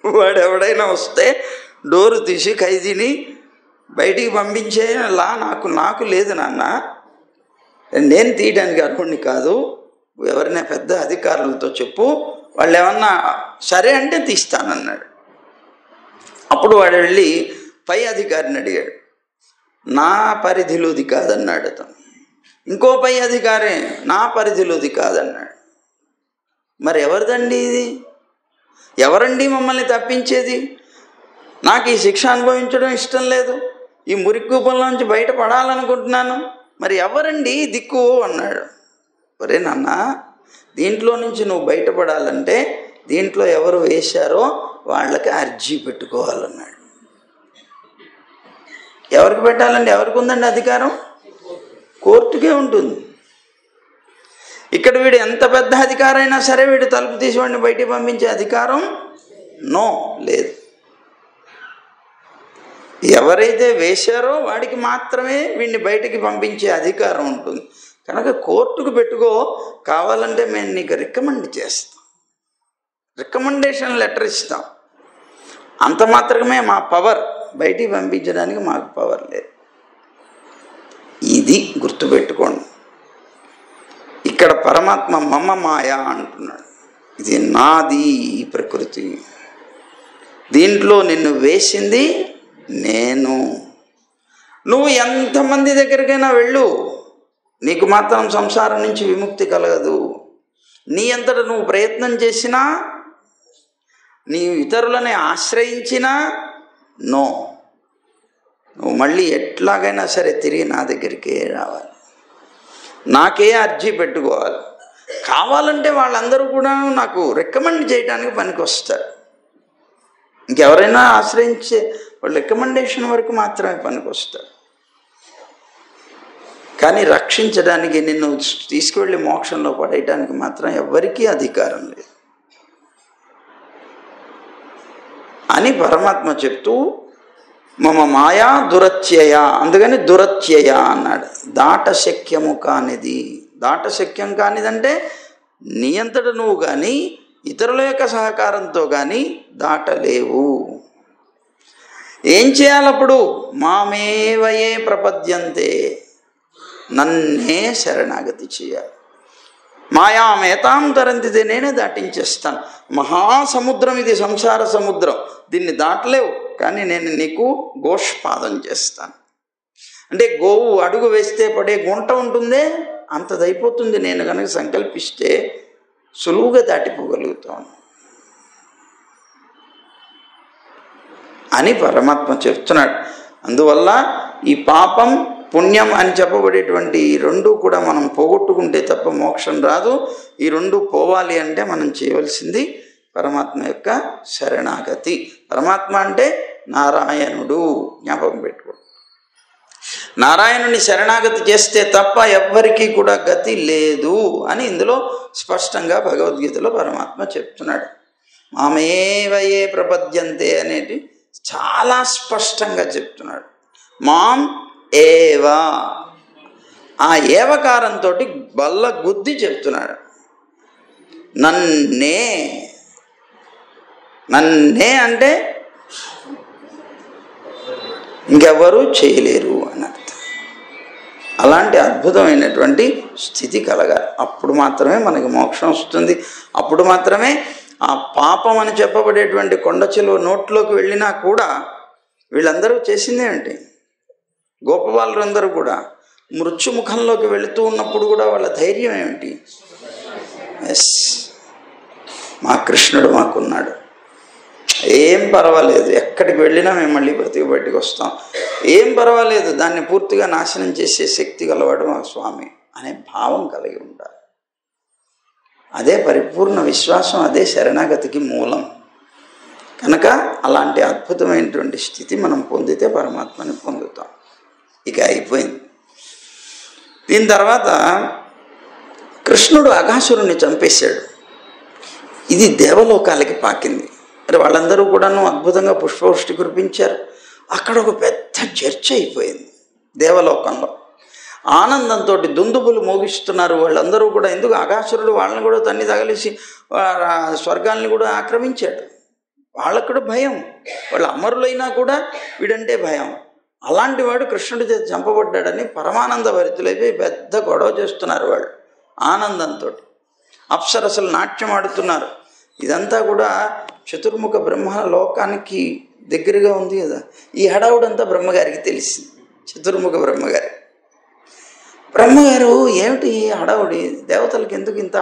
Speaker 1: వాడు ఎవడైనా వస్తే డోరు తీసి ఖైదీని బయటికి పంపించే లా నాకు లేదు నాన్న. నేను తీయడానికి అర్హుడిని కాదు. ఎవరైనా పెద్ద అధికారులతో చెప్పు, వాళ్ళు ఏమన్నా సరే అంటే తీస్తానన్నాడు. అప్పుడు వాడు వెళ్ళి పై అధికారిని అడిగాడు. నా పరిధిలోది కాదన్నాడు అతను. ఇంకో పై అధికారి నా పరిధిలోది కాదన్నాడు. మరి ఎవరిదండి ఇది? ఎవరండి మమ్మల్ని తప్పించేది? నాకు ఈ శిక్ష అనుభవించడం ఇష్టం లేదు, ఈ మురికి కూపంలోంచి బయటపడాలనుకుంటున్నాను, మరి ఎవరండి దిక్కు అన్నాడు. ఒరే నాన్న, దీంట్లో నుంచి నువ్వు బయటపడాలంటే దీంట్లో ఎవరు వేశారో వాళ్ళకి అర్జీ పెట్టుకోవాలన్నాడు. ఎవరికి పెట్టాలండి? ఎవరికి ఉందండి అధికారం? కోర్టుకే ఉంటుంది. ఇక్కడ వీడు ఎంత పెద్ద అధికారైనా సరే వీడు తలుపు తీసి వాడిని బయటికి పంపించే అధికారం లేదు. ఎవరైతే వేశారో వాడికి మాత్రమే వీడిని బయటికి పంపించే అధికారం ఉంటుంది. కనుక కోర్టుకు పెట్టుకో, కావాలంటే మేము నీకు రికమెండ్ చేస్తాం, రికమెండేషన్ లెటర్ ఇస్తాం, అంత మాత్రమే మా పవర్, బయటికి పంపించడానికి మాకు పవర్ లేదు. ఇది గుర్తుపెట్టుకోండి. ఇక్కడ పరమాత్మ మమ మాయ అంటున్నాడు. ఇది నాది ఈ ప్రకృతి, దీంట్లో నిన్ను వేసింది నేను. నువ్వు ఎంతమంది దగ్గరికైనా వెళ్ళు, నీకు మాత్రం సంసారం నుంచి విముక్తి కలగదు. నీ అంతటా నువ్వు ప్రయత్నం చేసినా, నీ ఇతరులని ఆశ్రయించినా నువ్వు మళ్ళీ ఎట్లాగైనా సరే తిరిగి నా దగ్గరికే రావాలి, నాకే అర్జీ పెట్టుకోవాలి. కావాలంటే వాళ్ళందరూ కూడా నాకు రికమెండ్ చేయడానికి పనికి వస్తారు. ఇంకెవరైనా ఆశ్రయించే వాళ్ళ రికమెండేషన్ వరకు మాత్రమే పనికొస్తారు. కానీ రక్షించడానికి, నిన్ను తీసుకువెళ్ళి మోక్షంలో పడేయడానికి మాత్రం ఎవ్వరికీ అధికారం లేదు అని పరమాత్మ చెప్తూ మమ మాయా దురత్యయ, అందుకని దురత్యయ అన్నాడు. దాటశక్యము కానిది. దాటశక్యం కానిదంటే నీ అంతట నువ్వు కానీ ఇతరుల యొక్క సహకారంతో కానీ దాటలేవు. ఏం చేయాలప్పుడు? మామేవయే ప్రపద్యంతే, నన్నే శరణాగతి చేయాలి. మాయామేతాం తరంతితే, నేనే దాటించేస్తాను. మహాసముద్రం ఇది, సంసార సముద్రం, దీన్ని దాటలేవు. కానీ నేను నీకు గోష్పాదం చేస్తాను. అంటే గోవు అడుగు వేస్తే పడే గుంట ఉంటుందే, అంతదైపోతుంది నేను కనుక సంకల్పిస్తే, సులువుగా దాటిపోగలుగుతాను అని పరమాత్మ చెప్తున్నాడు. అందువల్ల ఈ పాపం పుణ్యం అని చెప్పబడేటువంటి ఈ రెండు కూడా మనం పోగొట్టుకుంటే తప్ప మోక్షం రాదు. ఈ రెండు పోవాలి అంటే మనం చేయవలసింది పరమాత్మ యొక్క శరణాగతి. పరమాత్మ అంటే నారాయణుడు, జ్ఞాపకం పెట్టుకో. నారాయణుని శరణాగతి చేస్తే తప్ప ఎవ్వరికీ కూడా గతి లేదు అని ఇందులో స్పష్టంగా భగవద్గీతలో పరమాత్మ చెప్తున్నాడు. మామేవయే ప్రపద్యంతే అనేది చాలా స్పష్టంగా చెప్తున్నాడు. మాం ఏవా, ఆ ఏవకారంతో బల్ల గుద్ది చెప్తున్నాడు. నన్నే, నన్నే అంటే ఇంకెవ్వరూ చేయలేరు అని అర్థం. అలాంటి అద్భుతమైనటువంటి స్థితి కలగాలి. అప్పుడు మాత్రమే మనకి మోక్షం వస్తుంది. అప్పుడు మాత్రమే ఆ పాపం అని చెప్పబడేటువంటి కొండ చెలువ నోట్లోకి వెళ్ళినా కూడా వీళ్ళందరూ చేసిందేమిటి? గోపబాలురందరూ కూడా మృత్యుముఖంలోకి వెళుతూ ఉన్నప్పుడు కూడా వాళ్ళ ధైర్యం ఏమిటి? ఎస్, మా కృష్ణుడు మాకున్నాడు, ఏం పర్వాలేదు, ఎక్కడికి వెళ్ళినా మేము మళ్ళీ బ్రతికి బయటికి వస్తాం, ఏం పర్వాలేదు, దాన్ని పూర్తిగా నాశనం చేసే శక్తి గలవాడు మా స్వామి అనే భావం కలిగి ఉండాలి. అదే పరిపూర్ణ విశ్వాసం, అదే శరణాగతికి మూలం. కనుక అలాంటి అద్భుతమైనటువంటి స్థితి మనం పొందితే పరమాత్మని పొందుతాం. ఇక అయిపోయింది. దీని తర్వాత కృష్ణుడు అఘాసురుణ్ణి చంపేశాడు. ఇది దేవలోకాలకి పాకింది. మరి వాళ్ళందరూ కూడాను అద్భుతంగా పుష్పవృష్టి కురిపించారు. అక్కడ ఒక పెద్ద చర్చ అయిపోయింది దేవలోకంలో. ఆనందంతో దుందుబులు మోగిస్తున్నారు వాళ్ళందరూ కూడా. ఎందుకు? అఘాసురుడు వాళ్ళని కూడా తన్ని తగిలేసి స్వర్గాల్ని కూడా ఆక్రమించాడు. వాళ్ళకు కూడా భయం, వాళ్ళ అమరులైనా కూడా వీడంటే భయం. అలాంటి వాడు కృష్ణుడి చేత చంపబడ్డాడని పరమానంద భరితులైపోయి పెద్ద గొడవ చేస్తున్నారు వాళ్ళు ఆనందంతో. అప్సరసలు నాట్యం ఆడుతున్నారు. ఇదంతా కూడా చతుర్ముఖ బ్రహ్మ లోకానికి దగ్గరగా ఉంది కదా. ఈ హడావుడంతా బ్రహ్మగారికి తెలిసింది. చతుర్ముఖ బ్రహ్మగారు ఏమిటి హడావుడి, దేవతలకు ఎందుకు ఇంత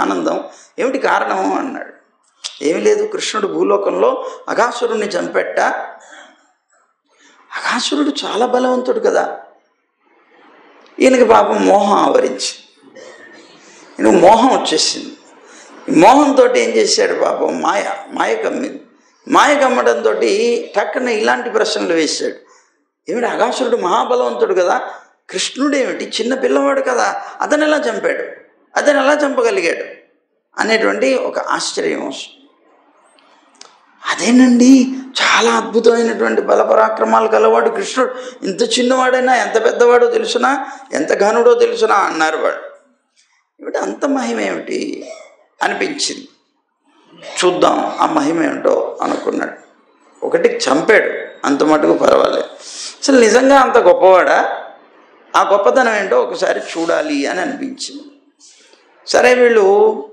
Speaker 1: ఆనందం, ఏమిటి కారణము అన్నాడు. ఏమి లేదు, కృష్ణుడు భూలోకంలో అఘాసురుణ్ణి చంపెట్ట. అఘాసురుడు చాలా బలవంతుడు కదా, ఈయనకి పాపం మోహం ఆవరించి, ఈయనకు మోహం వచ్చేసింది. ఈ మోహంతో ఏం చేశాడు పాపం, మాయ కమ్మింది. మాయ కమ్మడంతో టక్కన ఇలాంటి ప్రశ్నలు వేశాడు. ఏమిటి, అఘాసురుడు మహాబలవంతుడు కదా, కృష్ణుడేమిటి చిన్న పిల్లవాడు కదా, అతను ఎలా చంపాడు, అతను ఎలా చంపగలిగాడు అనేటువంటి ఒక ఆశ్చర్యం వస్తుంది. అదేనండి, చాలా అద్భుతమైనటువంటి బలపరాక్రమాలు కలవాడు కృష్ణుడు. ఇంత చిన్నవాడైనా ఎంత పెద్దవాడో తెలుసునా, ఎంత ఘనుడో తెలుసునా అన్నారు వాడు. ఏమిటి అంత మహిమ ఏమిటి అనిపించింది. చూద్దాం ఆ మహిమ ఏమిటో అనుకున్నాడు. ఒకటి చంపాడు, అంత మటుకు పర్వాలేదు. అసలు నిజంగా అంత గొప్పవాడా, ఆ గొప్పతనం ఏంటో ఒకసారి చూడాలి అని అనిపించింది. సరే, వీళ్ళు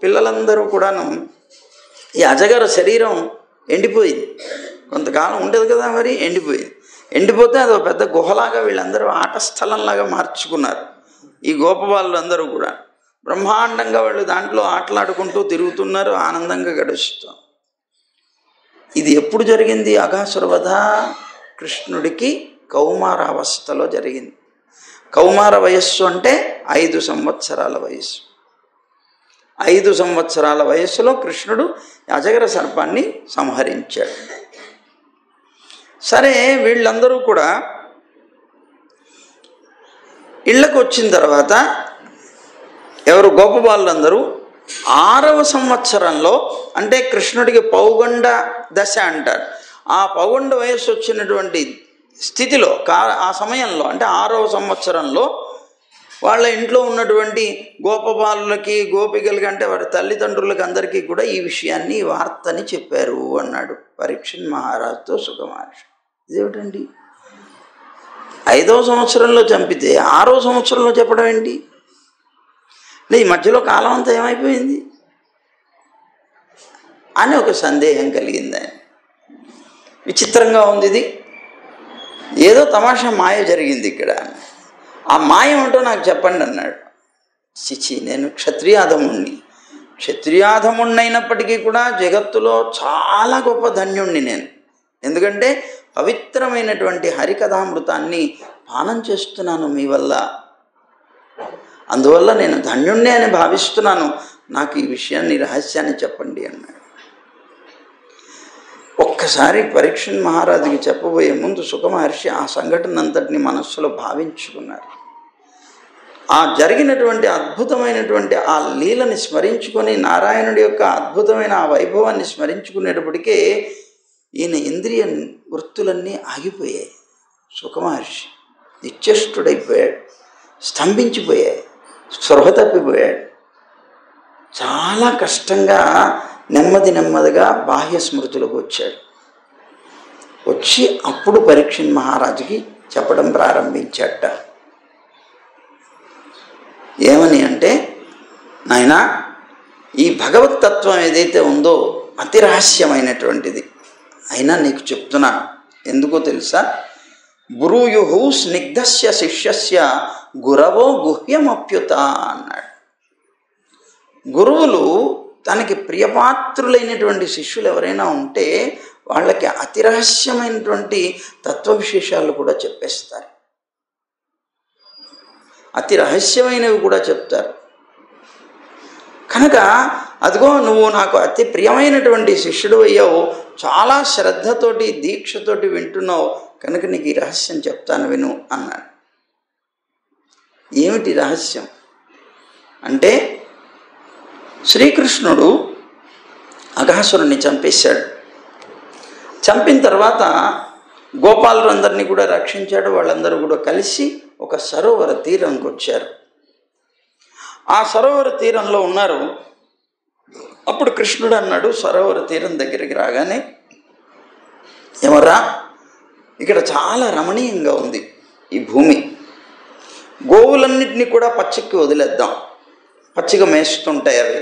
Speaker 1: పిల్లలందరూ కూడాను, ఈ అజగర శరీరం ఎండిపోయింది, కొంతకాలం ఉండదు కదా, మరి ఎండిపోతే అది ఒక పెద్ద గుహలాగా వీళ్ళందరూ ఆట స్థలంలాగా మార్చుకున్నారు. ఈ గోపబాలులందరూ కూడా బ్రహ్మాండంగా వాళ్ళు దాంట్లో ఆటలాడుకుంటూ తిరుగుతున్నారు, ఆనందంగా గడుస్తాం. ఇది ఎప్పుడు జరిగింది? అఘాసుర వధ కృష్ణుడికి కౌమారావస్థలో జరిగింది. కౌమార వయస్సు అంటే 5 సంవత్సరాల వయస్సు. 5 సంవత్సరాల వయస్సులో కృష్ణుడు అజగర సర్పాన్ని సంహరించాడు. సరే, వీళ్ళందరూ కూడా ఇళ్ళకు వచ్చిన తర్వాత ఎవరు గోపబాలులందరూ 6వ సంవత్సరంలో, అంటే కృష్ణుడికి పౌగండ దశ అంటారు, ఆ పౌగండ వయస్సు వచ్చినటువంటి స్థితిలో ఆ సమయంలో అంటే 6వ సంవత్సరంలో వాళ్ళ ఇంట్లో ఉన్నటువంటి గోపబాలులకి గోపికలకి అంటే వారి తల్లిదండ్రులకి అందరికీ కూడా ఈ విషయాన్ని, ఈ వార్తని చెప్పారు అన్నాడు పరీక్షిత్ మహారాజుతో సుఖ మహర్షి. ఇదేమిటండి, 5వ సంవత్సరంలో చంపితే 6వ సంవత్సరంలో చెప్పడం ఏంటి? ఈ మధ్యలో కాలం అంతా ఏమైపోయింది అని ఒక సందేహం కలిగింది ఆయన. విచిత్రంగా ఉంది ఇది, ఏదో తమాషా మాయ జరిగింది ఇక్కడ. ఆ మాయ ఏమిటో నాకు చెప్పండి అన్నాడు. చిచి, నేను క్షత్రియాధముణ్ణి అయినప్పటికీ కూడా జగత్తులో చాలా గొప్ప ధన్యుణ్ణి నేను. ఎందుకంటే పవిత్రమైనటువంటి హరికథామృతాన్ని పానం చేస్తున్నాను మీ వల్ల, అందువల్ల నేను ధన్యుణ్ణి అని భావిస్తున్నాను. నాకు ఈ విషయాన్ని, రహస్యాన్ని చెప్పండి అన్నాడు. ఒక్కసారి పరీక్షిత్ మహారాజుకి చెప్పబోయే ముందు సుఖ మహర్షి ఆ సంఘటన అంతటిని మనస్సులో భావించుకున్నారు. ఆ జరిగినటువంటి అద్భుతమైనటువంటి ఆ లీలని స్మరించుకొని, నారాయణుడి యొక్క అద్భుతమైన ఆ వైభవాన్ని స్మరించుకునేటప్పటికే ఈయన ఇంద్రియ వృత్తులన్నీ ఆగిపోయాయి. సుఖ మహర్షి నిశ్చేష్టుడైపోయాడు, స్తంభించిపోయాడు, స్పృహ తప్పిపోయాడు. చాలా కష్టంగా నెమ్మదిగా బాహ్య స్మృతులకు వచ్చాడు. వచ్చి అప్పుడు పరీక్షిత్ మహారాజుకి చెప్పడం ప్రారంభించాట. ఏమని అంటే, నాయనా, ఈ భగవతత్వం ఏదైతే ఉందో అతి రహస్యమైనటువంటిది, అయినా నీకు చెప్తున్నాను. ఎందుకో తెలుసా? బ్రూయుః స్నిగ్ధస్య శిష్యస్య గురవో గుహ్యమప్యుత అన్నాడు. గురువులు తనకి ప్రియపాత్రులైనటువంటి శిష్యులు ఎవరైనా ఉంటే వాళ్ళకి అతి రహస్యమైనటువంటి తత్వ విశేషాలు కూడా చెప్పేస్తారు, అతి రహస్యమైనవి కూడా చెప్తారు. కనుక అదిగో నువ్వు నాకు అతి ప్రియమైనటువంటి శిష్యుడు అయ్యావు, చాలా శ్రద్ధతోటి దీక్షతోటి వింటున్నావు, కనుక నీకు ఈ రహస్యం చెప్తాను విను అన్నాడు. ఏమిటి రహస్యం అంటే, శ్రీకృష్ణుడు అఘాసురుణ్ణి చంపేశాడు. చంపిన తర్వాత గోపాలులందరినీ కూడా రక్షించాడు. వాళ్ళందరూ కూడా కలిసి ఒక సరోవర తీరంకి వచ్చారు. ఆ సరోవర తీరంలో ఉన్నారు. అప్పుడు కృష్ణుడు అన్నాడు, సరోవర తీరం దగ్గరికి రాగానే, ఏమరా, ఇక్కడ చాలా రమణీయంగా ఉంది ఈ భూమి, గోవులన్నింటినీ కూడా పచ్చికి వదిలేద్దాం, పచ్చిగా మేస్తుంటాయి అవి,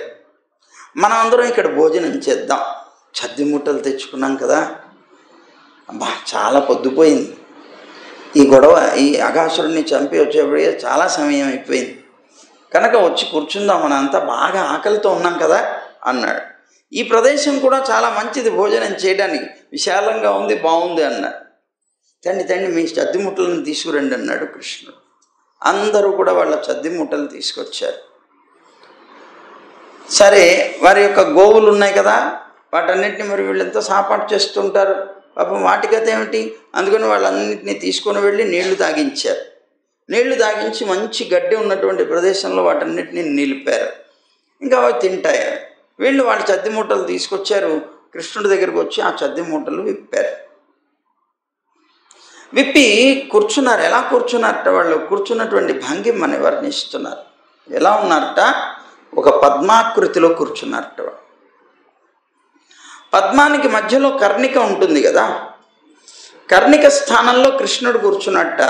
Speaker 1: మనం అందరం ఇక్కడ భోజనం చేద్దాం. చద్ది మూటలు తెచ్చుకున్నాం కదా, అబ్బా చాలా పొద్దుపోయింది, ఈ గొడవ ఈ అఘాసురుడిని చంపి వచ్చేప్పటికే చాలా సమయం అయిపోయింది, కనుక వచ్చి కూర్చుందాం, మనంతా బాగా ఆకలితో ఉన్నాం కదా అన్నాడు. ఈ ప్రదేశం కూడా చాలా మంచిది భోజనం చేయడానికి, విశాలంగా ఉంది, బాగుంది అన్నాడు. తండ్రి మీ చద్ది మూటలను తీసుకురండి అన్నాడు కృష్ణుడు. అందరూ కూడా వాళ్ళ చద్ది మూటలు తీసుకొచ్చారు. సరే, వారి యొక్క గోవులు ఉన్నాయి కదా, వాటన్నిటిని మరి వీళ్ళంతా సాపాటు చేస్తుంటారు, పాపం వాటికైతే ఏమిటి, అందుకని వాళ్ళన్నింటినీ తీసుకొని వెళ్ళి నీళ్లు తాగించారు. నీళ్లు తాగించి మంచి గడ్డి ఉన్నటువంటి ప్రదేశంలో వాటన్నిటిని నిలిపారు. ఇంకా అవి తింటాయి. వీళ్ళు వాళ్ళ చద్ది మూటలు తీసుకొచ్చారు. కృష్ణుడి దగ్గరకు వచ్చి ఆ చద్ది మూటలు విప్పారు. విప్పి కూర్చున్నారు. ఎలా కూర్చున్నారట, వాళ్ళు కూర్చున్నటువంటి భంగిమని వర్ణిస్తున్నారు. ఎలా ఉన్నారట, ఒక పద్మాకృతిలో కూర్చున్నారట. పద్మానికి మధ్యలో కర్ణిక ఉంటుంది కదా, కర్ణిక స్థానంలో కృష్ణుడు కూర్చున్నట్ట.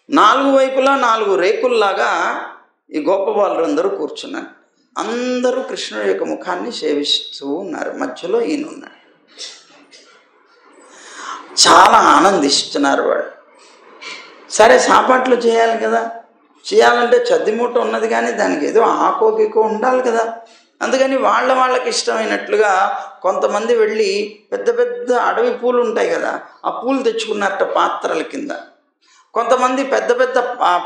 Speaker 1: 4 వైపులా 4 రేకుల్లాగా ఈ గోపబాలురందరూ కూర్చున్నారు. అందరూ కృష్ణుడి యొక్క ముఖాన్ని సేవిస్తూ ఉన్నారు. మధ్యలో ఈయన ఉన్నాడు. చాలా ఆనందిస్తున్నారు వాళ్ళు. సరే, సాపాట్లు చేయాలి కదా, చేయాలంటే చద్ది మూట ఉన్నది కానీ దానికి ఏదో ఆకోగికో ఉండాలి కదా. అందుకని వాళ్ళకి ఇష్టమైనట్లుగా కొంతమంది వెళ్ళి పెద్ద పెద్ద అడవి పూలు ఉంటాయి కదా, ఆ పూలు తెచ్చుకున్నారట పాత్రల కింద. కొంతమంది పెద్ద పెద్ద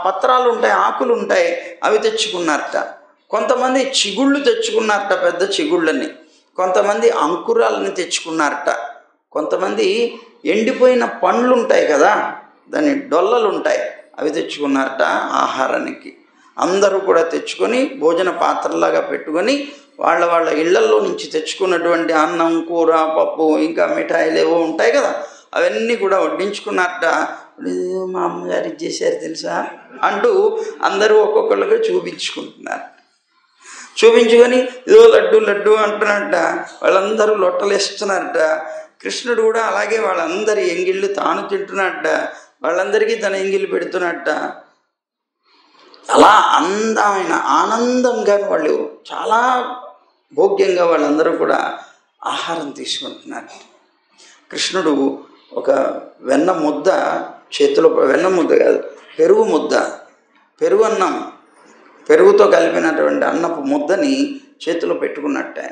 Speaker 1: పత్రాలు ఉంటాయి, ఆకులు ఉంటాయి, అవి తెచ్చుకున్నారట. కొంతమంది చిగుళ్ళు తెచ్చుకున్నారట, పెద్ద చిగుళ్ళని. కొంతమంది అంకురాలని తెచ్చుకున్నారట. కొంతమంది ఎండిపోయిన పండ్లు ఉంటాయి కదా, దాని డొల్లలు ఉంటాయి, అవి తెచ్చుకున్నారట ఆహారానికి. అందరూ కూడా తెచ్చుకొని భోజన పాత్రలాగా పెట్టుకొని వాళ్ళ ఇళ్లల్లో నుంచి తెచ్చుకున్నటువంటి అన్నం, కూర, పప్పు, ఇంకా మిఠాయిలు ఏవో ఉంటాయి కదా, అవన్నీ కూడా వడ్డించుకున్నారట. మా అమ్మగారు ఇచ్చేసారు తెలుసా అంటూ అందరూ ఒక్కొక్కళ్ళగా చూపించుకుంటున్నారు. చూపించుకొని ఇదో లడ్డు లడ్డు అంటున్నట్ట వాళ్ళందరూ లొట్టలేస్తున్నారట. కృష్ణుడు కూడా అలాగే వాళ్ళందరి ఎంగిళ్ళు తాను తింటున్నట్ట, వాళ్ళందరికీ తన ఎంగిళ్ళు పెడుతున్నట్ట. అలా అందమైన ఆనందంగా వాళ్ళు చాలా భోగ్యంగా వాళ్ళందరూ కూడా ఆహారం తీసుకుంటున్నారు. కృష్ణుడు ఒక వెన్న ముద్ద చేతిలో, వెన్న ముద్ద కాదు పెరుగు ముద్ద, పెరుగు అన్నం, పెరుగుతో కలిపినటువంటి అన్నపు ముద్దని చేతిలో పెట్టుకున్నట్టు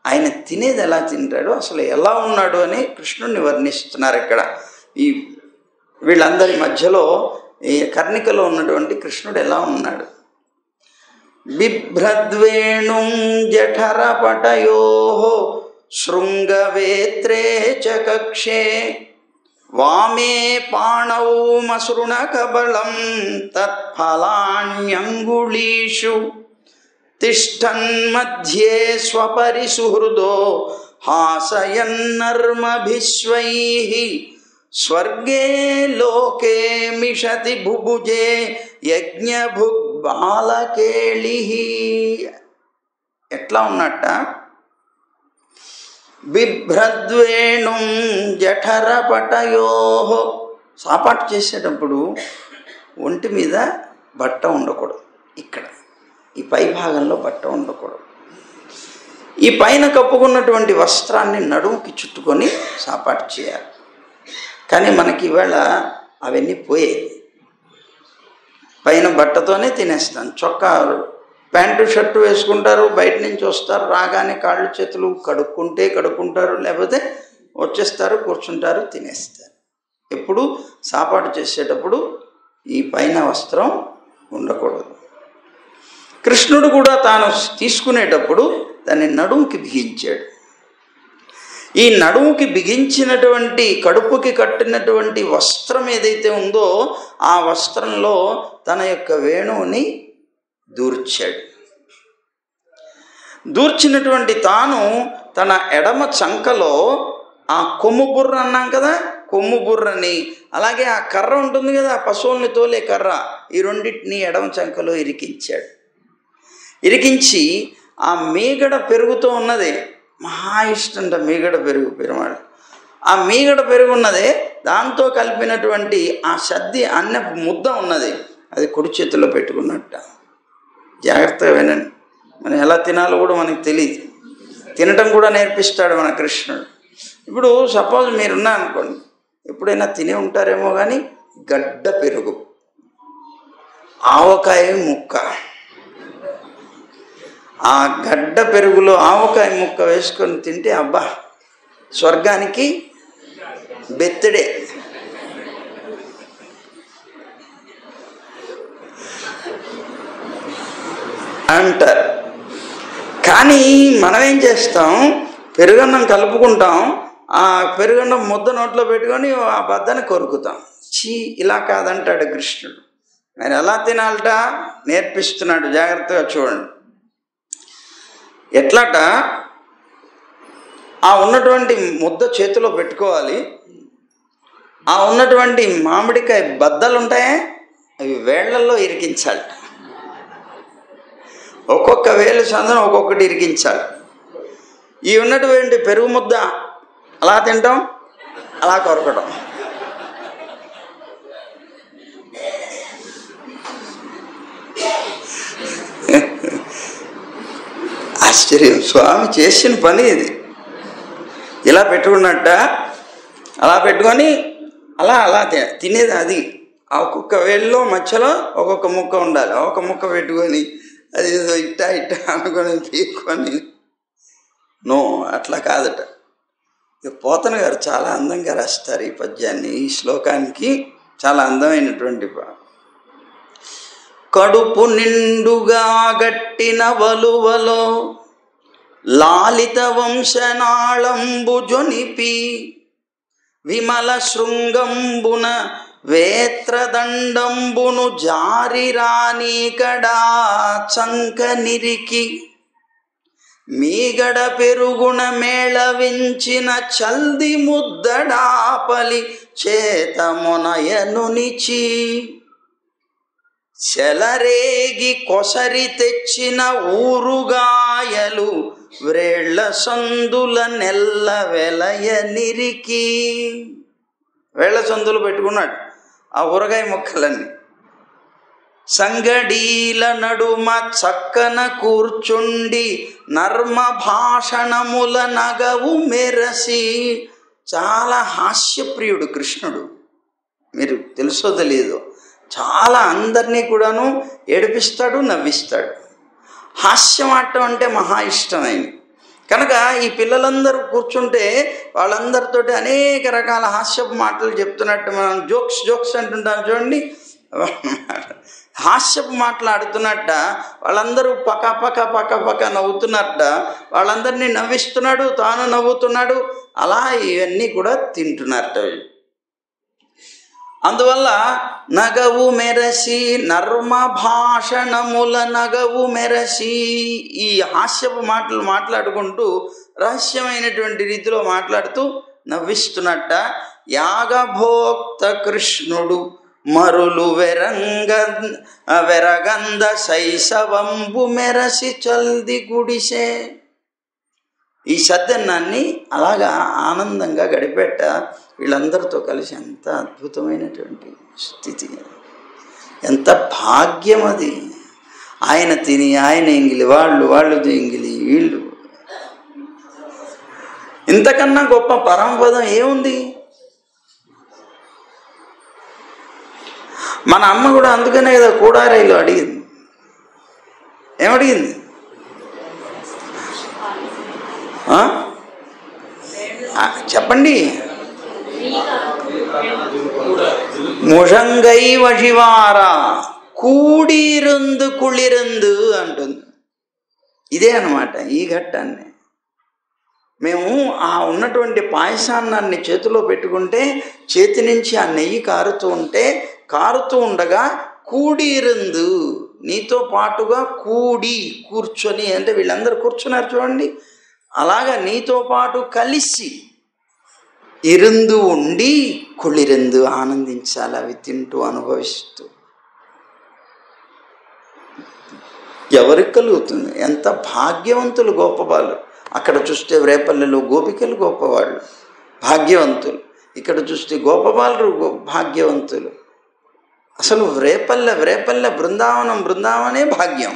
Speaker 1: ఆయన తినేది ఎలా తింటాడో, అసలు ఎలా ఉన్నాడు అని కృష్ణుడిని వర్ణిస్తున్నారు ఇక్కడ. ఈ వీళ్ళందరి మధ్యలో ఈ కర్ణికలో ఉన్నటువంటి కృష్ణుడు ఎలా ఉన్నాడు. బిభ్రద్వేణుం జఠరపటయో శృంగవేత్రే చ కక్షే వామే పాణౌ మసృణకబళం తత్ఫలాన్యంగుళీషు తిష్టన్మధ్యే స్వపరిసుహృదో హాసయన్నర్మభిస్వైః స్వర్గే లోకే మిషతి భుభుజే యజ్ఞభుగ్బాలకేళిః. ఎట్లా ఉన్నట్ట, బిభ్రద్వేణుం జఠరపటయో, సాపాటు చేసేటప్పుడు ఒంటి మీద బట్ట ఉండకూడదు, ఇక్కడ ఈ పై భాగంలో బట్ట ఉండకూడదు. ఈ పైన కప్పుకున్నటువంటి వస్త్రాన్ని నడుముకి చుట్టుకొని సాపాటు చేయాలి. కానీ మనకి ఇవాళ అవన్నీ పోయాయి. పైన బట్టతోనే తినేస్తాం. చొక్కా ప్యాంటు షర్టు వేసుకుంటారు, బయట నుంచి వస్తారు, రాగానే కాళ్ళు చేతులు కడుక్కుంటారు, లేకపోతే వచ్చేస్తారు, కూర్చుంటారు, తినేస్తారు. ఎప్పుడు సాపాటు చేసేటప్పుడు ఈ పైన వస్త్రం ఉండకూడదు. కృష్ణుడు కూడా తాను తీసుకునేటప్పుడు దాన్ని నడుముకి బిగించాడు. ఈ నడుముకి బిగించినటువంటి, కడుపుకి కట్టినటువంటి వస్త్రం ఏదైతే ఉందో ఆ వస్త్రంలో తన యొక్క వేణువుని దూర్చాడు. దూర్చినటువంటి తాను తన ఎడమ చంకలో ఆ కొమ్ము బుర్ర అన్నాం కదా, కొమ్ము బుర్రని, అలాగే ఆ కర్ర ఉంటుంది కదా, పశువుల్ని తోలే కర్ర, ఈ రెండింటిని ఎడమ చంకలో ఇరికించాడు. ఇరికించి ఆ మీగడ పెరుగుతో ఉన్నదే, మహా ఇష్టంట మీగడ పెరుగు పెరుమాడు, ఆ మీగడ పెరుగు ఉన్నదే దాంతో కలిపినటువంటి ఆ సద్ది అన్నపు ముద్ద ఉన్నది, అది కుడి చేతిలో పెట్టుకున్నట్ట. జాగ్రత్తగా వినండి, మనం ఎలా తినాలో కూడా మనకి తెలియదు, తినటం కూడా నేర్పిస్తాడు మన కృష్ణుడు. ఇప్పుడు సపోజ్ మీరున్నా అనుకోండి, ఎప్పుడైనా తిని ఉంటారేమో కానీ గడ్డ పెరుగు, ఆవకాయ ముక్క, ఆ గడ్డ పెరుగులో ఆవకాయ ముక్క వేసుకొని తింటే అబ్బా స్వర్గానికి బెత్తడే. అంటారు. కానీ మనం ఏం చేస్తాం, పెరుగన్నం కలుపుకుంటాం, ఆ పెరుగన్నం ముద్ద నోట్లో పెట్టుకొని ఆ బద్దని కొరుకుతాం. చీ, ఇలా కాదంటాడు కృష్ణుడు. ఆయన ఎలా తినాలట నేర్పిస్తున్నాడు, జాగ్రత్తగా చూడండి. ఎట్లాట, ఆ ఉన్నటువంటి ముద్ద చేతిలో పెట్టుకోవాలి, ఆ ఉన్నటువంటి మామిడికాయ బద్దలు ఉంటాయే అవి వేళ్లలో ఇరికించాలి, ఒక్కొక్క వేలు సందన ఒక్కొక్కటి ఇరికించాలి. ఈ ఉన్నటువంటి పెరుగు ముద్ద అలా తింటాం, అలా కొరకడం. ఆశ్చర్యం, స్వామి చేసిన పని ఇది. ఇలా పెట్టుకున్నట్ట, అలా పెట్టుకొని అలా అలా తినేది. అది ఆ ఒక్కొక్క వేళ్ళలో మధ్యలో ఒక్కొక్క ముక్క ఉండాలి, ఒక ముక్క పెట్టుకొని అది ఏదో ఇట్టా అనుకొని పీక్కొని. నో, అట్లా కాదట. పోతన గారు చాలా అందంగా రాస్తారు ఈ పద్యాన్ని, ఈ శ్లోకానికి చాలా అందమైనటువంటి కడుపు నిండుగా గట్టిన వలువలో లాలిత వంశనాళంబు జొనిపి విమల శృంగంబున వేత్రదండంబును జారి రాణికడా చంక నిరికి మీగడ పెరుగున మేళవించిన చల్ది ముద్దడాపలి చేతమునయనునిచి చెలరేగి కొసరి తెచ్చిన ఊరుగాయలు వ్రేళ్ల సందుల నెల్ల వెలయ నిరికి. వేళ్ల సందులు పెట్టుకున్నాడు ఆ ఊరగాయ మొక్కలన్నీ. సంగడీల నడుమ చక్కన కూర్చుండి నర్మ భాషణముల నగవు మెరసి. చాలా హాస్యప్రియుడు కృష్ణుడు, మీరు తెలుసో తెలియదు. చాలా అందరినీ కూడాను ఏడిపిస్తాడు, నవ్విస్తాడు. హాస్యం ఆడటం అంటే మహా ఇష్టం ఆయన. కనుక ఈ పిల్లలందరూ కూర్చుంటే వాళ్ళందరితోటి అనేక రకాల హాస్యపు మాటలు చెప్తున్నట్టు, మనం జోక్స్ అంటుంటాం చూడండి, హాస్యపు మాట్లాడుతున్నట్ట వాళ్ళందరూ పక్క పక్క నవ్వుతున్నట్ట, వాళ్ళందరినీ నవ్విస్తున్నాడు, తాను నవ్వుతున్నాడు. అలా ఇవన్నీ కూడా తింటున్నట్ట. అందువల్ల నగవు మెరసి, నర్మ భాషణముల నగవు మెరసి, ఈ హాస్యపు మాటలు మాట్లాడుకుంటూ రహస్యమైనటువంటి రీతిలో మాట్లాడుతూ నవ్విస్తున్నట్ట. యాగభోక్త కృష్ణుడు మరులు వెరగంద శైశవంబు మెరసి చల్ది గుడిసే. ఈ సద్దన్నాన్ని అలాగా ఆనందంగా గడిపెట్ట వీళ్ళందరితో కలిసి. ఎంత అద్భుతమైనటువంటి స్థితి, ఎంత భాగ్యం అది. ఆయన తిని ఆయన ఎంగిలి, వాళ్ళు ఎంగిలి, వీళ్ళు. ఇంతకన్నా గొప్ప పరమపదం ఏముంది? మన అమ్మ కూడా అందుకనే కదా కూడారైలో అడిగింది. ఏమడిగింది? చెప్పండి. ముషంగై వశివారా కూడిరుందు కుళిరుందు అంటుంది. ఇదే అన్నమాట ఈ ఘట్టాన్ని. మేము ఆ ఉన్నటువంటి పాయసాన్నాన్ని చేతిలో పెట్టుకుంటే చేతి నుంచి ఆ నెయ్యి కారుతూ ఉండగా కూడిరుందు, నీతో పాటుగా కూర్చొని, అంటే వీళ్ళందరూ కూర్చున్నారు చూడండి, అలాగా నీతో పాటు కలిసి ఇరుందు ఉండి కుళిరుందు ఆనందించాలి అవి తింటూ అనుభవిస్తూ. ఎవరికి కలుగుతుంది? ఎంత భాగ్యవంతులు గోపబాలు. అక్కడ చూస్తే రేపల్లెలో గోపికలు గొప్పవాళ్ళు, భాగ్యవంతులు. ఇక్కడ చూస్తే గోపబాలు భాగ్యవంతులు. అసలు రేపల్లె బృందావనే భాగ్యం.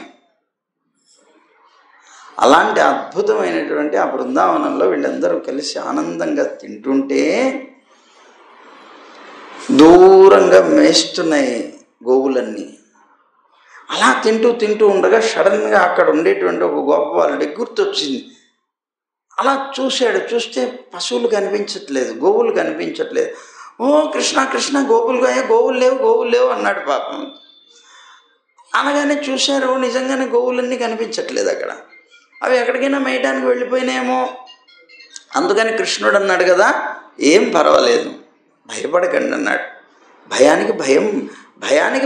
Speaker 1: అలాంటి అద్భుతమైనటువంటి ఆ బృందావనంలో వీళ్ళందరూ కలిసి ఆనందంగా తింటుంటే దూరంగా మేస్తున్నాయి గోవులన్నీ. అలా తింటూ ఉండగా సడన్గా అక్కడ ఉండేటువంటి ఒక గోపబాలుడికి గుర్తొచ్చింది. అలా చూస్తే పశువులు కనిపించట్లేదు, గోవులు కనిపించట్లేదు. ఓ కృష్ణ గోవులు లేవు అన్నాడు పాపం. అనగానే చూశారు, నిజంగానే గోవులన్నీ కనిపించట్లేదు అక్కడ. అవి ఎక్కడికైనా మేయడానికి వెళ్ళిపోయినాయేమో. అందుకని కృష్ణుడు అన్నాడు కదా, ఏం పర్వాలేదు, భయపడకండి అన్నాడు. భయానికి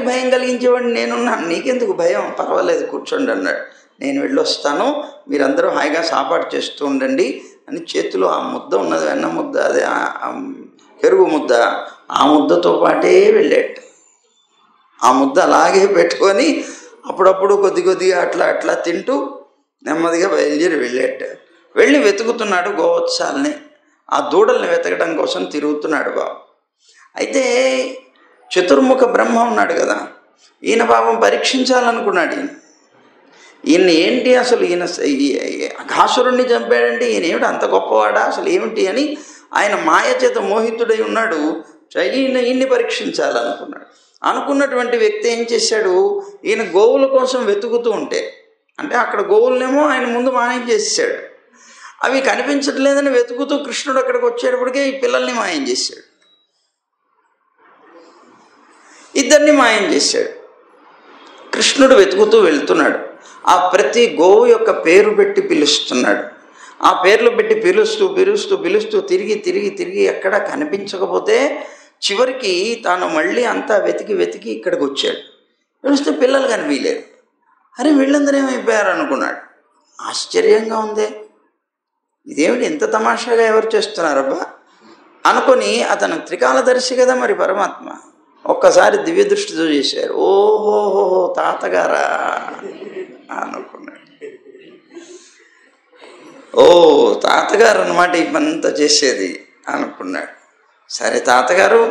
Speaker 1: భయం కలిగించేవాడిని నేనున్నాను, నీకెందుకు భయం, పర్వాలేదు కూర్చోండి అన్నాడు. నేను వెళ్ళొస్తాను, మీరందరూ హాయిగా సాపాటు చేస్తూ ఉండండి అని చేతిలో ఆ ముద్ద ఉన్నది, వెన్న ముద్ద, అదే పెరుగు ముద్ద, ఆ ముద్దతో పాటే వెళ్ళాడు. ఆ ముద్ద అలాగే పెట్టుకొని అప్పుడప్పుడు కొద్దిగా అట్లా తింటూ నెమ్మదిగా బయలుదేరి వెళ్ళి వెతుకుతున్నాడు గోవత్సాలని. ఆ దూడల్ని వెతకడం కోసం తిరుగుతున్నాడు బాబు. అయితే చతుర్ముఖ బ్రహ్మ ఉన్నాడు కదా, ఈయన పాపం పరీక్షించాలనుకున్నాడు. ఈయన ఏంటి అసలు, ఈయన అఘాసురుణ్ణి చంపాడంటే ఈయన ఏమిటి అంత గొప్పవాడా అసలు ఏమిటి అని ఆయన మాయ చేత మోహితుడై ఉన్నాడు. ఈయన్ని పరీక్షించాలనుకున్నాడు. అనుకున్నటువంటి వ్యక్తి ఏం చేశాడు, ఈయన గోవుల కోసం వెతుకుతూ ఉంటే, అంటే అక్కడ గోవులనేమో ఆయన ముందు మాయం చేశాడు. అవి కనిపించట్లేదని వెతుకుతూ కృష్ణుడు అక్కడికి వచ్చేటప్పటికే ఈ పిల్లల్ని మాయం చేశాడు, ఇద్దరిని మాయం చేశాడు. కృష్ణుడు వెతుకుతూ వెళ్తున్నాడు. ఆ ప్రతి గోవు యొక్క పేరు పెట్టి పిలుస్తున్నాడు. ఆ పేర్లు పెట్టి పిలుస్తూ పిలుస్తూ పిలుస్తూ తిరిగి తిరిగి తిరిగి ఎక్కడ కనిపించకపోతే చివరికి తాను మళ్ళీ అంతా వెతికి వెతికి ఇక్కడికి వచ్చాడు. పిలిస్తే పిల్లలు కనిపించలేరు. అరే వీళ్ళందరూ ఏమైపోయారు అనుకున్నాడు. ఆశ్చర్యంగా ఉందే, ఇదేమిటి ఇంత తమాషాగా ఎవరు చేస్తున్నారబ్బా అనుకొని, అతను త్రికాలదర్శి కదా మరి పరమాత్మ, ఒక్కసారి దివ్య దృష్టితో చేశారు. ఓహోహో తాతగారా అనుకున్నాడు. ఓ తాతగారు అన్నమాట ఈ పనంతా చేసేది అనుకున్నాడు. సరే తాతగారు,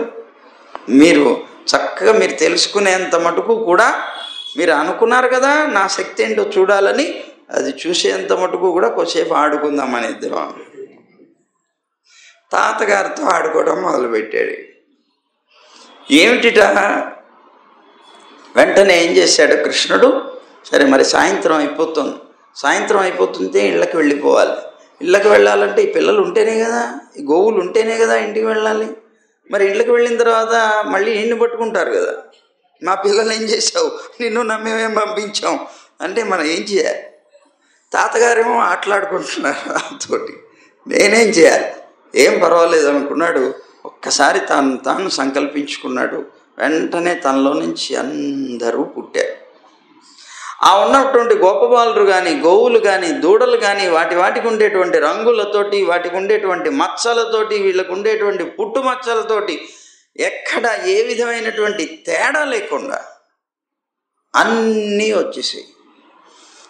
Speaker 1: మీరు చక్కగా మీరు తెలుసుకునేంత మటుకు కూడా మీరు అనుకున్నారు కదా నా శక్తి ఏంటో చూడాలని, అది చూసేంత మటుకు కూడా కొద్దిసేపు ఆడుకుందామని ఇద్దరం. తాతగారితో ఆడుకోవడం మొదలుపెట్టాడు. ఏమిటిట, వెంటనే ఏం చేశాడు కృష్ణుడు, సరే మరి సాయంత్రం అయిపోతుంటే ఇళ్ళకి వెళ్ళిపోవాలి. ఇళ్ళకి వెళ్ళాలంటే ఈ పిల్లలు ఉంటేనే కదా, ఈ గోవులు ఉంటేనే కదా ఇంటికి వెళ్ళాలి. మరి ఇళ్ళకి వెళ్ళిన తర్వాత మళ్ళీ నిన్ను పట్టుకుంటారు కదా, మా పిల్లలు ఏం చేసావు, నిన్ను నమ్మేమేం పంపించాం అంటే మనం ఏం చేయాలి? తాతగారేమో ఆటలాడుకుంటున్నారు దాంతోటి, నేనేం చేయాలి? ఏం పర్వాలేదు అనుకున్నాడు. ఒక్కసారి తాను సంకల్పించుకున్నాడు. వెంటనే తనలో నుంచి అందరూ పుట్టారు. ఆ ఉన్నటువంటి గోపబాలురు కానీ, గోవులు కానీ, దూడలు కానీ, వాటికి ఉండేటువంటి రంగులతోటి, వాటికి ఉండేటువంటి మచ్చలతోటి, వీళ్ళకు ఉండేటువంటి పుట్టు మచ్చలతోటి ఎక్కడ ఏ విధమైనటువంటి తేడా లేకుండా అన్నీ వచ్చేసాయి.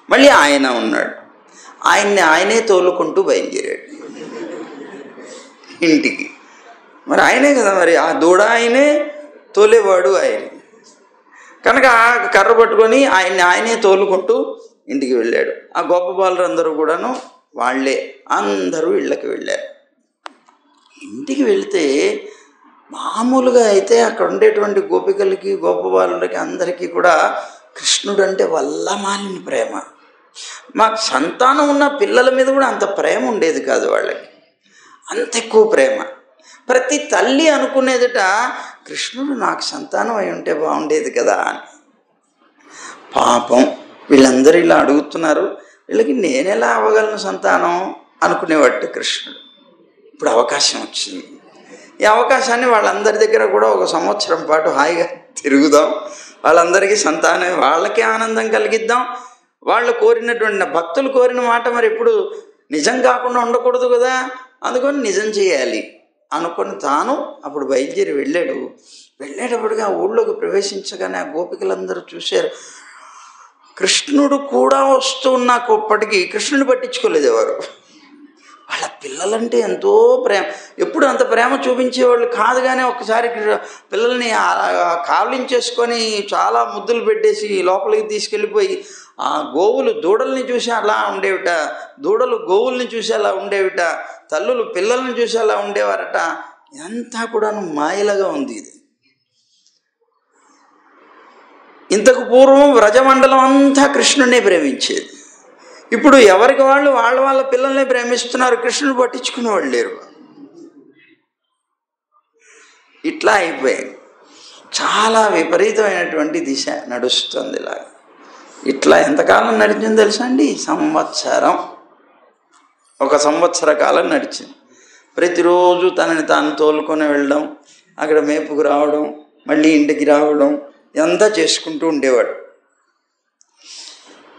Speaker 1: మళ్ళీ ఆయన ఉన్నాడు. ఆయనే తోలుకుంటూ బయలుదేరాడు ఇంటికి. మరి ఆయనే కదా, మరి ఆ దూడ ఆయనే, తోలేవాడు ఆయనే కనుక ఆ కర్ర పట్టుకొని ఆయనే తోలుకుంటూ ఇంటికి వెళ్ళాడు. ఆ గోపబాలురందరూ కూడాను వాళ్ళే అందరూ ఇళ్ళకి వెళ్ళారు. ఇంటికి వెళ్తే మామూలుగా అయితే అక్కడ ఉండేటువంటి గోపికలకి, గోపబాలులకి అందరికీ కూడా కృష్ణుడు అంటే వల్లమాలిన ప్రేమ. మాకు సంతానం ఉన్న పిల్లల మీద కూడా అంత ప్రేమ ఉండేది కాదు వాళ్ళకి, అంత ఎక్కువ ప్రేమ. ప్రతి తల్లి అనుకునేదట, కృష్ణుడు నాకు సంతానం అయి ఉంటే బాగుండేది కదా అని. పాపం వీళ్ళందరూ ఇలా అడుగుతున్నారు, వీళ్ళకి నేనెలా అవ్వగలను సంతానం అనుకునేవాడు కృష్ణుడు. ఇప్పుడు అవకాశం వచ్చింది. ఈ అవకాశాన్ని వాళ్ళందరి దగ్గర కూడా 1 సంవత్సరం పాటు హాయిగా తిరుగుదాం, వాళ్ళందరికీ సంతానం, వాళ్ళకే ఆనందం కలిగిద్దాం. వాళ్ళు కోరినటువంటి, భక్తులు కోరిన మాట మరి ఎప్పుడు నిజం కాకుండా ఉండకూడదు కదా, అందుకని నిజం చేయాలి అనుకొని తాను అప్పుడు బయలుదేరి వెళ్ళాడు. వెళ్ళేటప్పటికి ఆ ఊళ్ళోకి ప్రవేశించగానే ఆ గోపికలందరూ చూశారు. కృష్ణుడు కూడా వస్తున్నప్పటికీ కృష్ణుని పట్టించుకోలేదు ఎవరు. వాళ్ళ పిల్లలంటే ఎంతో ప్రేమ, ఎప్పుడు అంత ప్రేమ చూపించేవాళ్ళు కాదు. కానీ ఒక్కసారి పిల్లల్ని కావలించేసుకొని చాలా ముద్దులు పెట్టేసి లోపలికి తీసుకెళ్ళిపోయి, ఆ గోవులు దూడల్ని చూసి అలా ఉండేవిట, దూడలు గోవుల్ని చూసి అలా ఉండేవిట, తల్లులు పిల్లల్ని చూసి అలా ఉండేవారట. అంతా కూడాను మాయలుగా ఉంది ఇది. ఇంతకు పూర్వం వ్రజమండలం అంతా కృష్ణుడినే ప్రేమించేది. ఇప్పుడు ఎవరికి వాళ్ళు వాళ్ళ పిల్లల్ని ప్రేమిస్తున్నారు, కృష్ణుని పట్టించుకునే వాళ్ళు లేరు. ఇట్లా అయిపోయింది. చాలా విపరీతమైనటువంటి దిశ నడుస్తుంది. ఇట్లా ఎంతకాలం నడిచింది తెలుసా అండి? సంవత్సరం, 1 సంవత్సర కాలం నడిచింది. ప్రతిరోజు తనని తాను తోలుకొని వెళ్ళడం, అక్కడ మేపుకు రావడం, మళ్ళీ ఇంటికి రావడం, ఇదంతా చేసుకుంటూ ఉండేవాడు.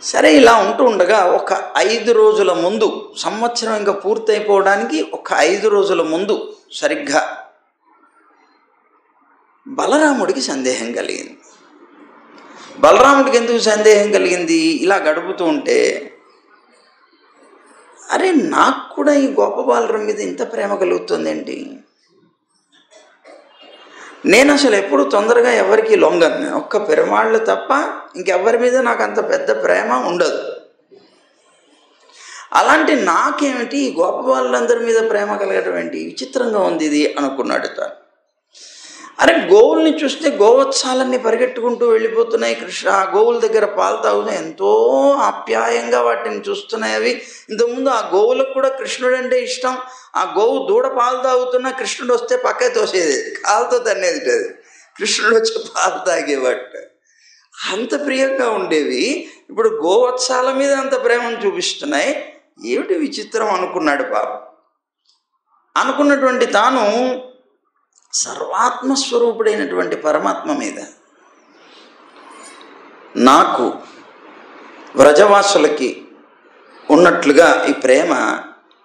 Speaker 1: సరే ఇలా ఉంటూ ఉండగా ఒక 5 రోజుల ముందు, సంవత్సరం ఇంకా పూర్తయిపోవడానికి ఒక 5 రోజుల ముందు సరిగ్గా బలరాముడికి సందేహం కలిగింది. బలరాముడికి ఎందుకు సందేహం కలిగింది? ఇలా గడుపుతూ ఉంటే, అరే నాకు కూడా ఈ గోపబాలురం మీద ఇంత ప్రేమ కలుగుతుందేంటి? నేను అసలు ఎప్పుడు తొందరగా ఎవరికి లొంగను, ఒక్క పెరుమాళ్ళు తప్ప ఇంకెవరి మీద నాకు అంత పెద్ద ప్రేమ ఉండదు. అలాంటి నాకేమిటి ఈ గోపబాలులందరి మీద ప్రేమ కలగటం ఏంటి? విచిత్రంగా ఉంది ఇది అనుకున్నాడు తాను. అరే గోవుల్ని చూస్తే గోవత్సాలన్నీ పరిగెట్టుకుంటూ వెళ్ళిపోతున్నాయి. కృష్ణ ఆ గోవుల దగ్గర పాలు తాగుతున్నాయి, ఎంతో ఆప్యాయంగా వాటిని చూస్తున్నాయి అవి. ఇంతకుముందు ఆ గోవులకు కూడా కృష్ణుడు అంటే ఇష్టం. ఆ గోవు దూడ పాలు తాగుతున్నా కృష్ణుడు వస్తే పక్కే తోసేది, కాలుతో తన్నేది అది. కృష్ణుడు వచ్చి పాలు తాగేవాట. అంత ప్రియంగా ఉండేవి. ఇప్పుడు గోవత్సాల మీద అంత ప్రేమను చూపిస్తున్నాయి, ఏమిటి విచిత్రం అనుకున్నాడు పాపం. అనుకున్నటువంటి తాను సర్వాత్మస్వరూపుడైనటువంటి పరమాత్మ మీద, నాకు వ్రజవాసులకి ఉన్నట్లుగా ఈ ప్రేమ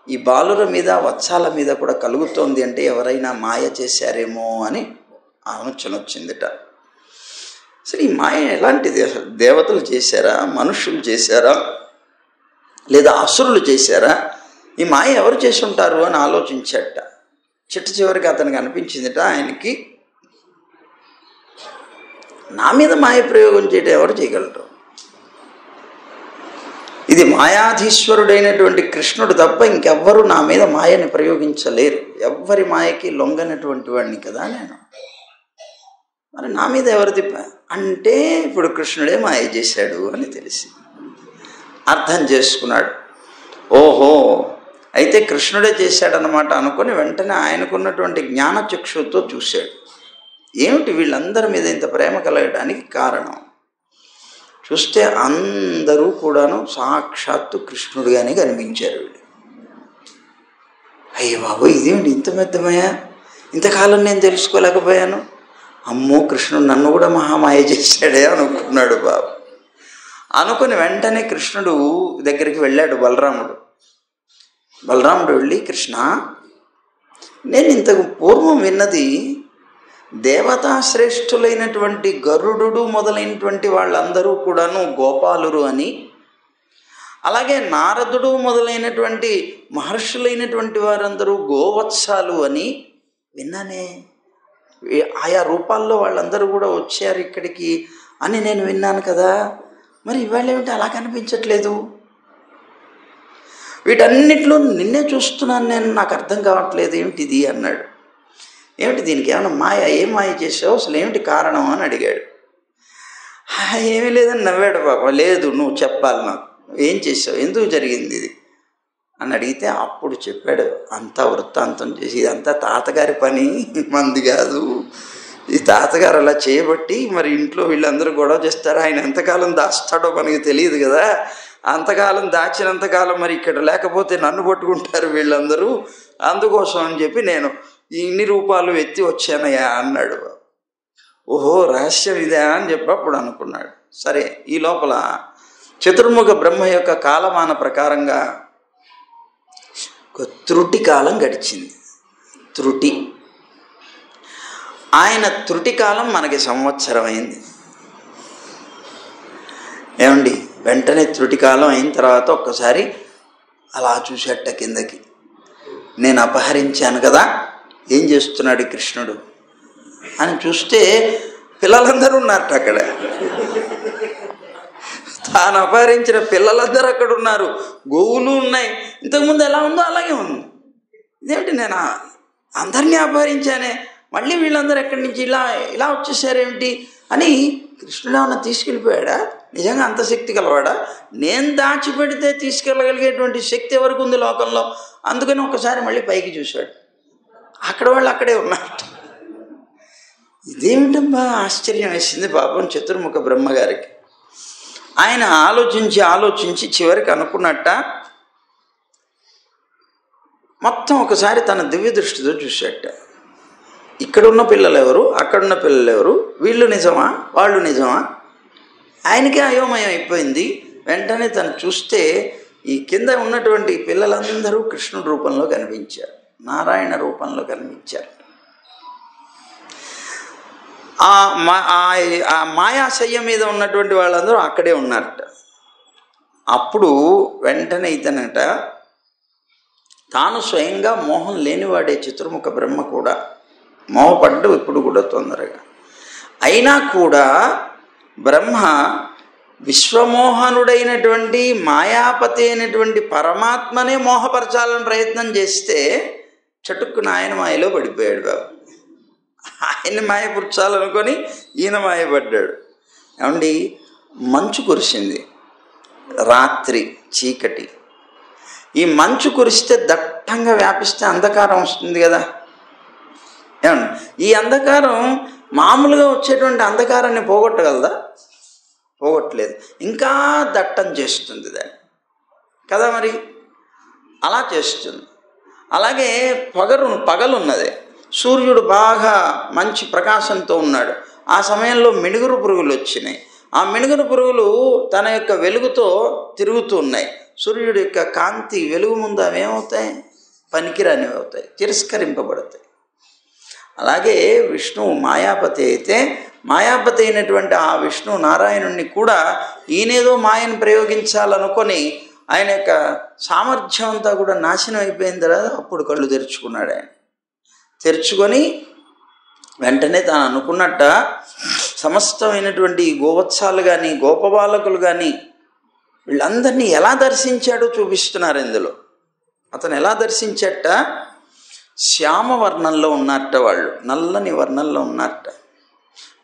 Speaker 1: ఈ బాలుర మీద వత్సాల మీద కూడా కలుగుతోంది అంటే ఎవరైనా మాయ చేశారేమో అని ఆలోచన వచ్చిందిట. అసలు ఈ మాయ ఎలాంటిది? అసలు దేవతలు చేశారా, మనుషులు చేశారా, లేదా అసురులు చేశారా? ఈ మాయ ఎవరు చేసి ఉంటారు అని ఆలోచించాట. చిట్ట చివరికి అతనికి అనిపించిందిట, ఆయనకి నా మీద మాయ ప్రయోగం చేయడం ఎవరు చేయగలరు? ఇది మాయాధీశ్వరుడైనటువంటి కృష్ణుడు తప్ప ఇంకెవ్వరూ నా మీద మాయని ప్రయోగించలేరు. ఎవ్వరి మాయకి లొంగనటువంటి వాడిని కదా నేను. మరి నా మీద ఎవరు తిప్ప అంటే ఇప్పుడు కృష్ణుడే మాయ చేశాడు అని తెలిసి అర్థం చేసుకున్నాడు. ఓహో, అయితే కృష్ణుడే చేశాడనమాట అనుకొని వెంటనే ఆయనకున్నటువంటి జ్ఞానచక్షుతో చూశాడు. ఏమిటి వీళ్ళందరి మీద ఇంత ప్రేమ కలగడానికి కారణం? చూస్తే అందరూ కూడాను సాక్షాత్తు కృష్ణుడిగానే కనిపించారు. వీళ్ళు అయ్య బాబు, ఇదేమిటి ఇంత పెద్దమయ్యా, ఇంతకాలం నేను తెలుసుకోలేకపోయాను. అమ్మో, కృష్ణుడు నన్ను కూడా మహామాయ చేశాడే అనుకున్నాడు బాబు. అనుకుని వెంటనే కృష్ణుడు దగ్గరికి వెళ్ళాడు బలరాముడు. బలరాముడు వెళ్ళి, కృష్ణ, నేను ఇంతకు పూర్వం విన్నది దేవతా శ్రేష్ఠులైనటువంటి గరుడు మొదలైనటువంటి వాళ్ళందరూ కూడాను గోపాలురు అని, అలాగే నారదుడు మొదలైనటువంటి మహర్షులైనటువంటి వారందరూ గోవత్సాలు అని విన్నానే. ఆయా రూపాల్లో వాళ్ళందరూ కూడా వచ్చారు ఇక్కడికి అని నేను విన్నాను కదా. మరి ఇవాళ ఏమిటి అలా కనిపించట్లేదు? వీటన్నిటిలో నిన్నే చూస్తున్నాను నేను, నాకు అర్థం కావట్లేదు ఏమిటిది అన్నాడు. ఏమిటి దీనికి ఏమైనా మాయ, ఏం మాయ చేసావు, అసలు ఏమిటి కారణం అని అడిగాడు. ఏమీ లేదని నవ్వాడు పాప. లేదు, నువ్వు చెప్పాలి నాకు, ఏం చేసావు, ఎందుకు జరిగింది ఇది అని అడిగితే అప్పుడు చెప్పాడు అంతా వృత్తాంతం చేసి. ఇదంతా తాతగారి పని, మంది కాదు. ఈ తాతగారు అలా చేయబట్టి మరి ఇంట్లో వీళ్ళందరూ గొడవ చేస్తారు. ఆయన ఎంతకాలం దాస్తాడో మనకి తెలియదు కదా. అంతకాలం దాచినంతకాలం మరి ఇక్కడ లేకపోతే నన్ను పట్టుకుంటారు వీళ్ళందరూ, అందుకోసం అని చెప్పి నేను ఇన్ని రూపాలు ఎత్తి వచ్చానయ్యా అన్నాడు. ఓహో, రహస్యం ఇదే అని చెప్పి అప్పుడు అనుకున్నాడు. సరే, ఈ లోపల చతుర్ముఖ బ్రహ్మ యొక్క కాలమాన ప్రకారంగా ఒక త్రుటి కాలం గడిచింది. త్రుటి, ఆయన త్రుటి కాలం మనకి సంవత్సరం అయింది. ఏమండి, వెంటనే త్రుటి కాలం అయిన తర్వాత ఒక్కసారి అలా చూసేట కిందకి. నేను అపహరించాను కదా, ఏం చేస్తున్నాడు కృష్ణుడు అని చూస్తే పిల్లలందరూ ఉన్నారట అక్కడ. తాను అపహరించిన పిల్లలందరూ అక్కడ ఉన్నారు, గోవులు ఉన్నాయి. ఇంతకుముందు ఎలా ఉందో అలాగే ఉంది. ఇదేమిటి, నేను అందరినీ అపహరించానే, మళ్ళీ వీళ్ళందరూ ఎక్కడి నుంచి ఇలా వచ్చేసారేమిటి అని కృష్ణుడు ఏమన్నా తీసుకెళ్ళిపోయాడా? నిజంగా అంత శక్తి గలవాడా? నేను దాచిపెడితే తీసుకెళ్ళగలిగేటువంటి శక్తి ఎవరికి ఉంది లోకంలో? అందుకని ఒకసారి మళ్ళీ పైకి చూశాడు, అక్కడ వాళ్ళు అక్కడే ఉన్నట్టు. ఇదేమిటమ్మా ఆశ్చర్యం వేసింది పాపం చతుర్ముఖ బ్రహ్మగారికి. ఆయన ఆలోచించి చివరికి అనుకున్నట్ట, మొత్తం ఒకసారి తన దివ్య దృష్టితో చూశాట. ఇక్కడున్న పిల్లలు ఎవరు, అక్కడున్న పిల్లలు ఎవరు, వీళ్ళు నిజమా వాళ్ళు నిజమా? ఆయనకే అయోమయం అయిపోయింది. వెంటనే తను చూస్తే ఈ కింద ఉన్నటువంటి పిల్లలందరూ కృష్ణుడి రూపంలో కనిపించారు, నారాయణ రూపంలో కనిపించారు. ఆ మాయాశయ్య మీద ఉన్నటువంటి వాళ్ళందరూ అక్కడే ఉన్నారట. అప్పుడు వెంటనే ఇతనట, తాను స్వయంగా మోహం లేనివాడే చతుర్ముఖ బ్రహ్మ కూడా మోహపడ్డు ఇప్పుడు కూడా తొందరగా. అయినా కూడా బ్రహ్మ విశ్వమోహనుడైనటువంటి మాయాపతి అయినటువంటి పరమాత్మనే మోహపరచాలని ప్రయత్నం చేస్తే చటుక్కున ఆయన మాయలో పడిపోయాడు బాబు. ఆయన్ని మాయపుర్చాలనుకొని ఈయన మాయపడ్డాడు. ఏమండి, మంచు కురిసింది, రాత్రి చీకటి. ఈ మంచు కురిస్తే దట్టంగా వ్యాపిస్తే అంధకారం వస్తుంది కదా. ఏమండి, ఈ అంధకారం మామూలుగా వచ్చేటువంటి అంధకారాన్ని పోగొట్టగలదా? పోగొట్టలేదు, ఇంకా దట్టం చేస్తుంది దాన్ని కదా. మరి అలా చేస్తుంది. అలాగే పగలున్నది, సూర్యుడు బాగా మంచి ప్రకాశంతో ఉన్నాడు. ఆ సమయంలో మిణుగురు పురుగులు వచ్చినాయి. ఆ మిణుగురు పురుగులు తన యొక్క వెలుగుతో తిరుగుతూ ఉన్నాయి. సూర్యుడి యొక్క కాంతి వెలుగు ముందు అవి ఏమవుతాయి? పనికిరానివి అవుతాయి, తిరస్కరింపబడతాయి. అలాగే విష్ణువు మాయాపతి అయితే, మాయాపతి అయినటువంటి ఆ విష్ణు నారాయణుణ్ణి కూడా ఈయనేదో మాయను ప్రయోగించాలనుకొని ఆయన యొక్క సామర్థ్యం అంతా కూడా నాశనం అయిపోయిన తర్వాత అప్పుడు కళ్ళు తెరుచుకున్నాడు. ఆయన తెరుచుకొని వెంటనే తాను అనుకున్నట్ట సమస్తమైనటువంటి గోవత్సాలు కానీ గోపబాలకులు కానీ వీళ్ళందరినీ ఎలా దర్శించాడో చూపిస్తున్నారు ఇందులో. అతను ఎలా దర్శించట? శ్యామ వర్ణంలో ఉన్నారట, వాళ్ళు నల్లని వర్ణంలో ఉన్నారట,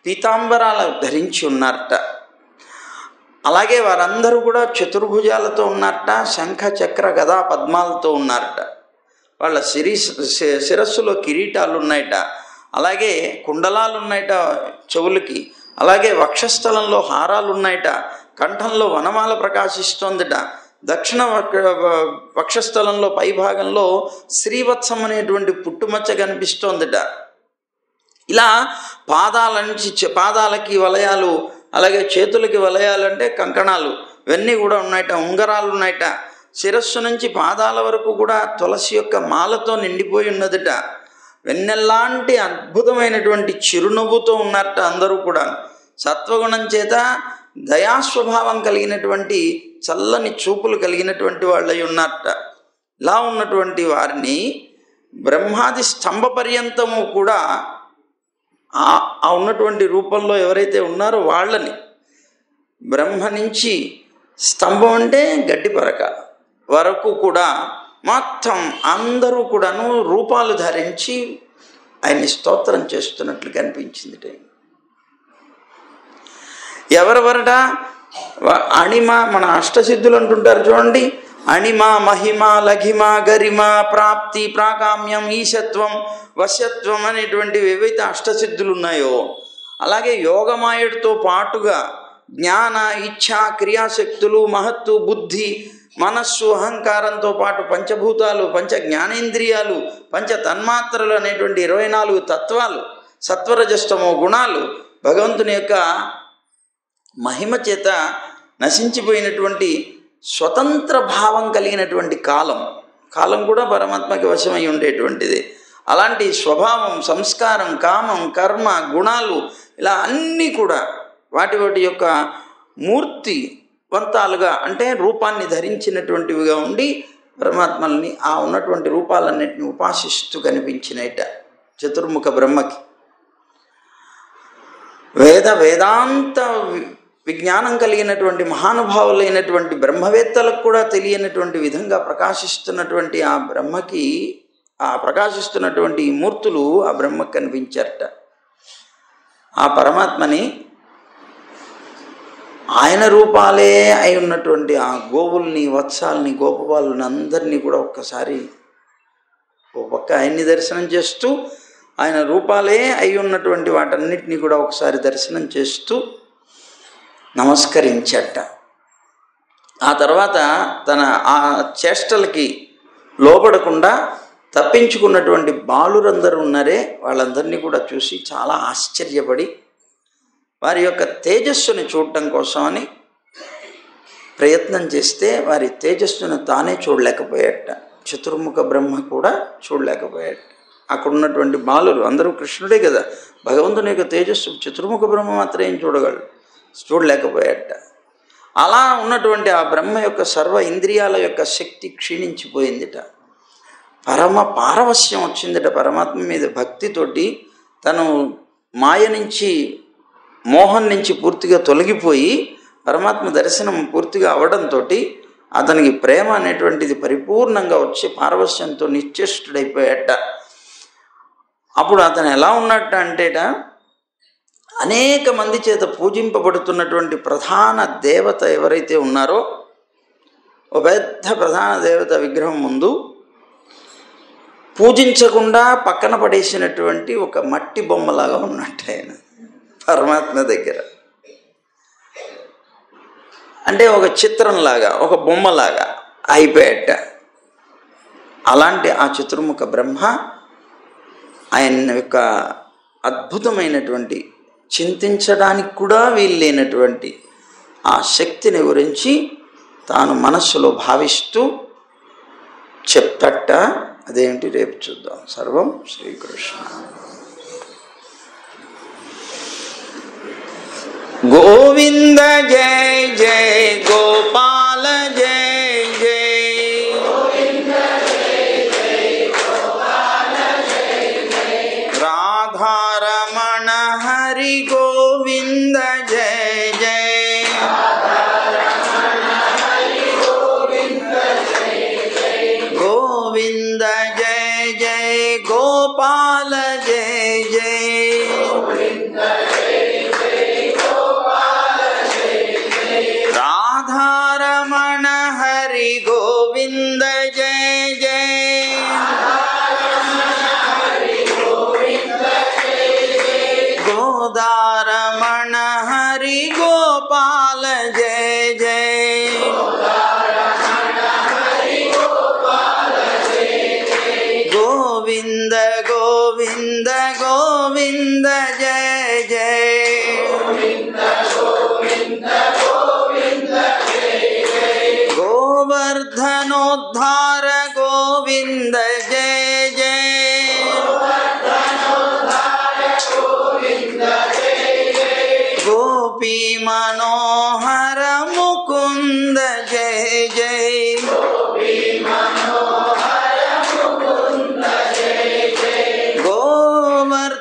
Speaker 1: పీతాంబరాలు ధరించి ఉన్నారట. అలాగే వారందరూ కూడా చతుర్భుజాలతో ఉన్నారట, శంఖ చక్ర గదా పద్మాలతో ఉన్నారట. వాళ్ళ శిరస్సులో కిరీటాలు ఉన్నాయట, అలాగే కుండలాలు ఉన్నాయట చెవులకి, అలాగే వక్షస్థలంలో హారాలు ఉన్నాయట, కంఠంలో వనమాల ప్రకాశిస్తోందట, దక్షిణ వక్షస్థలంలో పైభాగంలో శ్రీవత్సం అనేటువంటి పుట్టుమచ్చ కనిపిస్తోందట. ఇలా పాదాలకి వలయాలు, అలాగే చేతులకి వలయాలు అంటే కంకణాలు, ఇవన్నీ కూడా ఉన్నాయట, ఉంగరాలు ఉన్నాయట. శిరస్సు నుంచి పాదాల వరకు కూడా తులసి యొక్క మాలతో నిండిపోయి ఉన్నదట. వెన్నెల్లాంటి అద్భుతమైనటువంటి చిరునవ్వుతో ఉన్నారట అందరూ కూడా. సత్వగుణం చేత దయాస్వభావం కలిగినటువంటి చల్లని చూపులు కలిగినటువంటి వాళ్ళై ఉన్నారట. ఇలా ఉన్నటువంటి వారిని బ్రహ్మాది స్తంభ పర్యంతము కూడా ఆ ఉన్నటువంటి రూపంలో ఎవరైతే ఉన్నారో వాళ్ళని, బ్రహ్మ నుంచి స్తంభం అంటే గడ్డి పరక వరకు కూడా మొత్తం అందరూ కూడాను రూపాలు ధరించి ఆయన్ని స్తోత్రం చేస్తున్నట్లు కనిపించింది. ఎవరెవరట? అణిమ, మన అష్టసిద్ధులు అంటుంటారు చూడండి, అణిమ, మహిమ, లఘిమ, గరిమ, ప్రాప్తి, ప్రాకామ్యం, ఈశత్వం, వశ్యత్వం అనేటువంటివి ఏవైతే అష్టసిద్ధులు ఉన్నాయో, అలాగే యోగమాయుడితో పాటుగా జ్ఞాన, ఇచ్ఛ, క్రియాశక్తులు, మహత్తు, బుద్ధి, మనస్సు, అహంకారంతో పాటు పంచభూతాలు, పంచ జ్ఞానేంద్రియాలు, పంచ తన్మాత్రలు అనేటువంటి 24 తత్వాలు, సత్వరజస్తమో గుణాలు, భగవంతుని యొక్క మహిమ చేత నశించిపోయినటువంటి స్వతంత్ర భావం కలిగినటువంటి కాలం కూడా పరమాత్మకి వశమై ఉండేటువంటిది. అలాంటి స్వభావం, సంస్కారం, కామం, కర్మ, గుణాలు, ఇలా అన్నీ కూడా వాటి యొక్క మూర్తివంతాలుగా అంటే రూపాన్ని ధరించినటువంటివిగా ఉండి పరమాత్మల్ని ఆ ఉన్నటువంటి రూపాలన్నింటినీ ఉపాసిస్తూ కనిపించినట చతుర్ముఖ బ్రహ్మకి. వేదాంత విజ్ఞానం కలిగినటువంటి మహానుభావులైనటువంటి బ్రహ్మవేత్తలకు కూడా తెలియనటువంటి విధంగా ప్రకాశిస్తున్నటువంటి ఆ బ్రహ్మకి, ఆ ప్రకాశిస్తున్నటువంటి ఈ మూర్తులు ఆ బ్రహ్మకి కనిపించారట. ఆ పరమాత్మని ఆయన రూపాలే అయి ఉన్నటువంటి ఆ గోవుల్ని, వత్సాలని, గోపబాలని అందరినీ కూడా ఒక్కసారి ఓ పక్క ఆయన్ని దర్శనం చేస్తూ, ఆయన రూపాలే అయి ఉన్నటువంటి వాటన్నిటినీ కూడా ఒకసారి దర్శనం చేస్తూ నమస్కరించట. ఆ తర్వాత తన ఆ చేష్టలకి లోబడకుండా తప్పించుకున్నటువంటి బాలురందరూ ఉన్నారే, వాళ్ళందరినీ కూడా చూసి చాలా ఆశ్చర్యపడి వారి యొక్క తేజస్సుని చూడటం కోసమని ప్రయత్నం చేస్తే వారి తేజస్సును తానే చూడలేకపోయాట. చతుర్ముఖ బ్రహ్మ కూడా చూడలేకపోయాట. అక్కడ ఉన్నటువంటి బాలురు అందరూ కృష్ణుడే కదా, భగవంతుని యొక్క తేజస్సు చతుర్ముఖ బ్రహ్మ మాత్రం ఏం చూడలేకపోయాట. అలా ఉన్నటువంటి ఆ బ్రహ్మ యొక్క సర్వ ఇంద్రియాల యొక్క శక్తి క్షీణించిపోయిందిట. పరమ పారవస్యం వచ్చిందట పరమాత్మ మీద భక్తితోటి. తను మాయ నుంచి, మోహం నుంచి పూర్తిగా తొలగిపోయి పరమాత్మ దర్శనం పూర్తిగా అవడంతో అతనికి ప్రేమ అనేటువంటిది పరిపూర్ణంగా వచ్చి పారవస్యంతో నిశ్చేష్టుడైపోయాట. అప్పుడు అతను ఎలా ఉన్నట్ట అంటేట, అనేక మంది చేత పూజింపబడుతున్నటువంటి ప్రధాన దేవత ఎవరైతే ఉన్నారో, ఒక పెద్ద ప్రధాన దేవత విగ్రహం ముందు పూజించకుండా పక్కన పడేసినటువంటి ఒక మట్టి బొమ్మలాగా ఉన్నట్టు ఆయన పరమాత్మ దగ్గర. అంటే ఒక చిత్రంలాగా, ఒక బొమ్మలాగా అయిపోయాట. అలాంటి ఆ చతుర్ముఖ బ్రహ్మ ఆయన యొక్క అద్భుతమైనటువంటి చింతించడానికి కూడా వీల్లేనటువంటి ఆ శక్తిని గురించి తాను మనస్సులో భావిస్తూ చెప్పట. అదేంటి రేపు చూద్దాం. సర్వం శ్రీకృష్ణ. గోవింద జయ జయ గోపాల జయ జయ, రాధారమణ హరి గోవింద జయ జయ, గోవింద జయ జయ గోపాల జయ జయ, రాధారమణ హరి గోవింద జయ జయ, గోదారమణ హరి గోపాల జయ జయ, గోవింద గోవింద గోవింద జయ జయ, గోవర్ధనోద్ధార గోవింద జయ జయ, గోపీ మనోహర ముకుంద జయ జయ,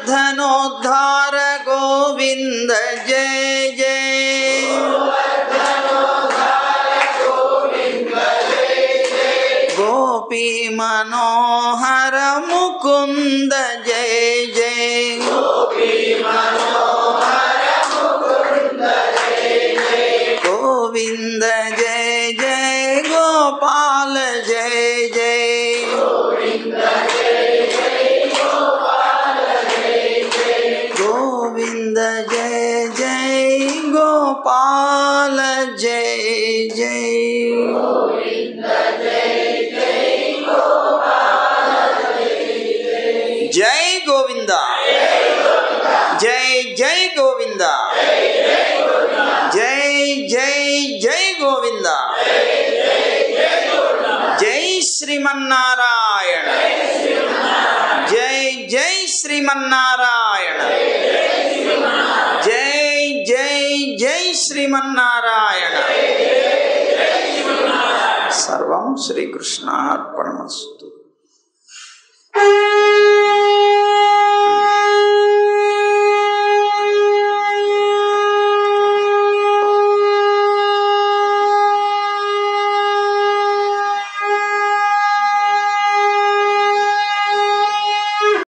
Speaker 1: గోవర్ధనోద్ధార గోవింద జయ జయ, గోపీ మనోహర ముకుంద జయ జయ, గోవింద జయ జయ గోపాల జయ జయ, గోవింద జయ జయ గోపాల జయ జయ, జై గోవింద, జై జై గోవింద, జై జై జై గోవింద, జై శ్రీమన్నారాయణ, జై జై శ్రీమన్నారాయణ, జై జై జై శ్రీమన్నారాయణ. సర్వం శ్రీకృష్ణార్పణమస్తు.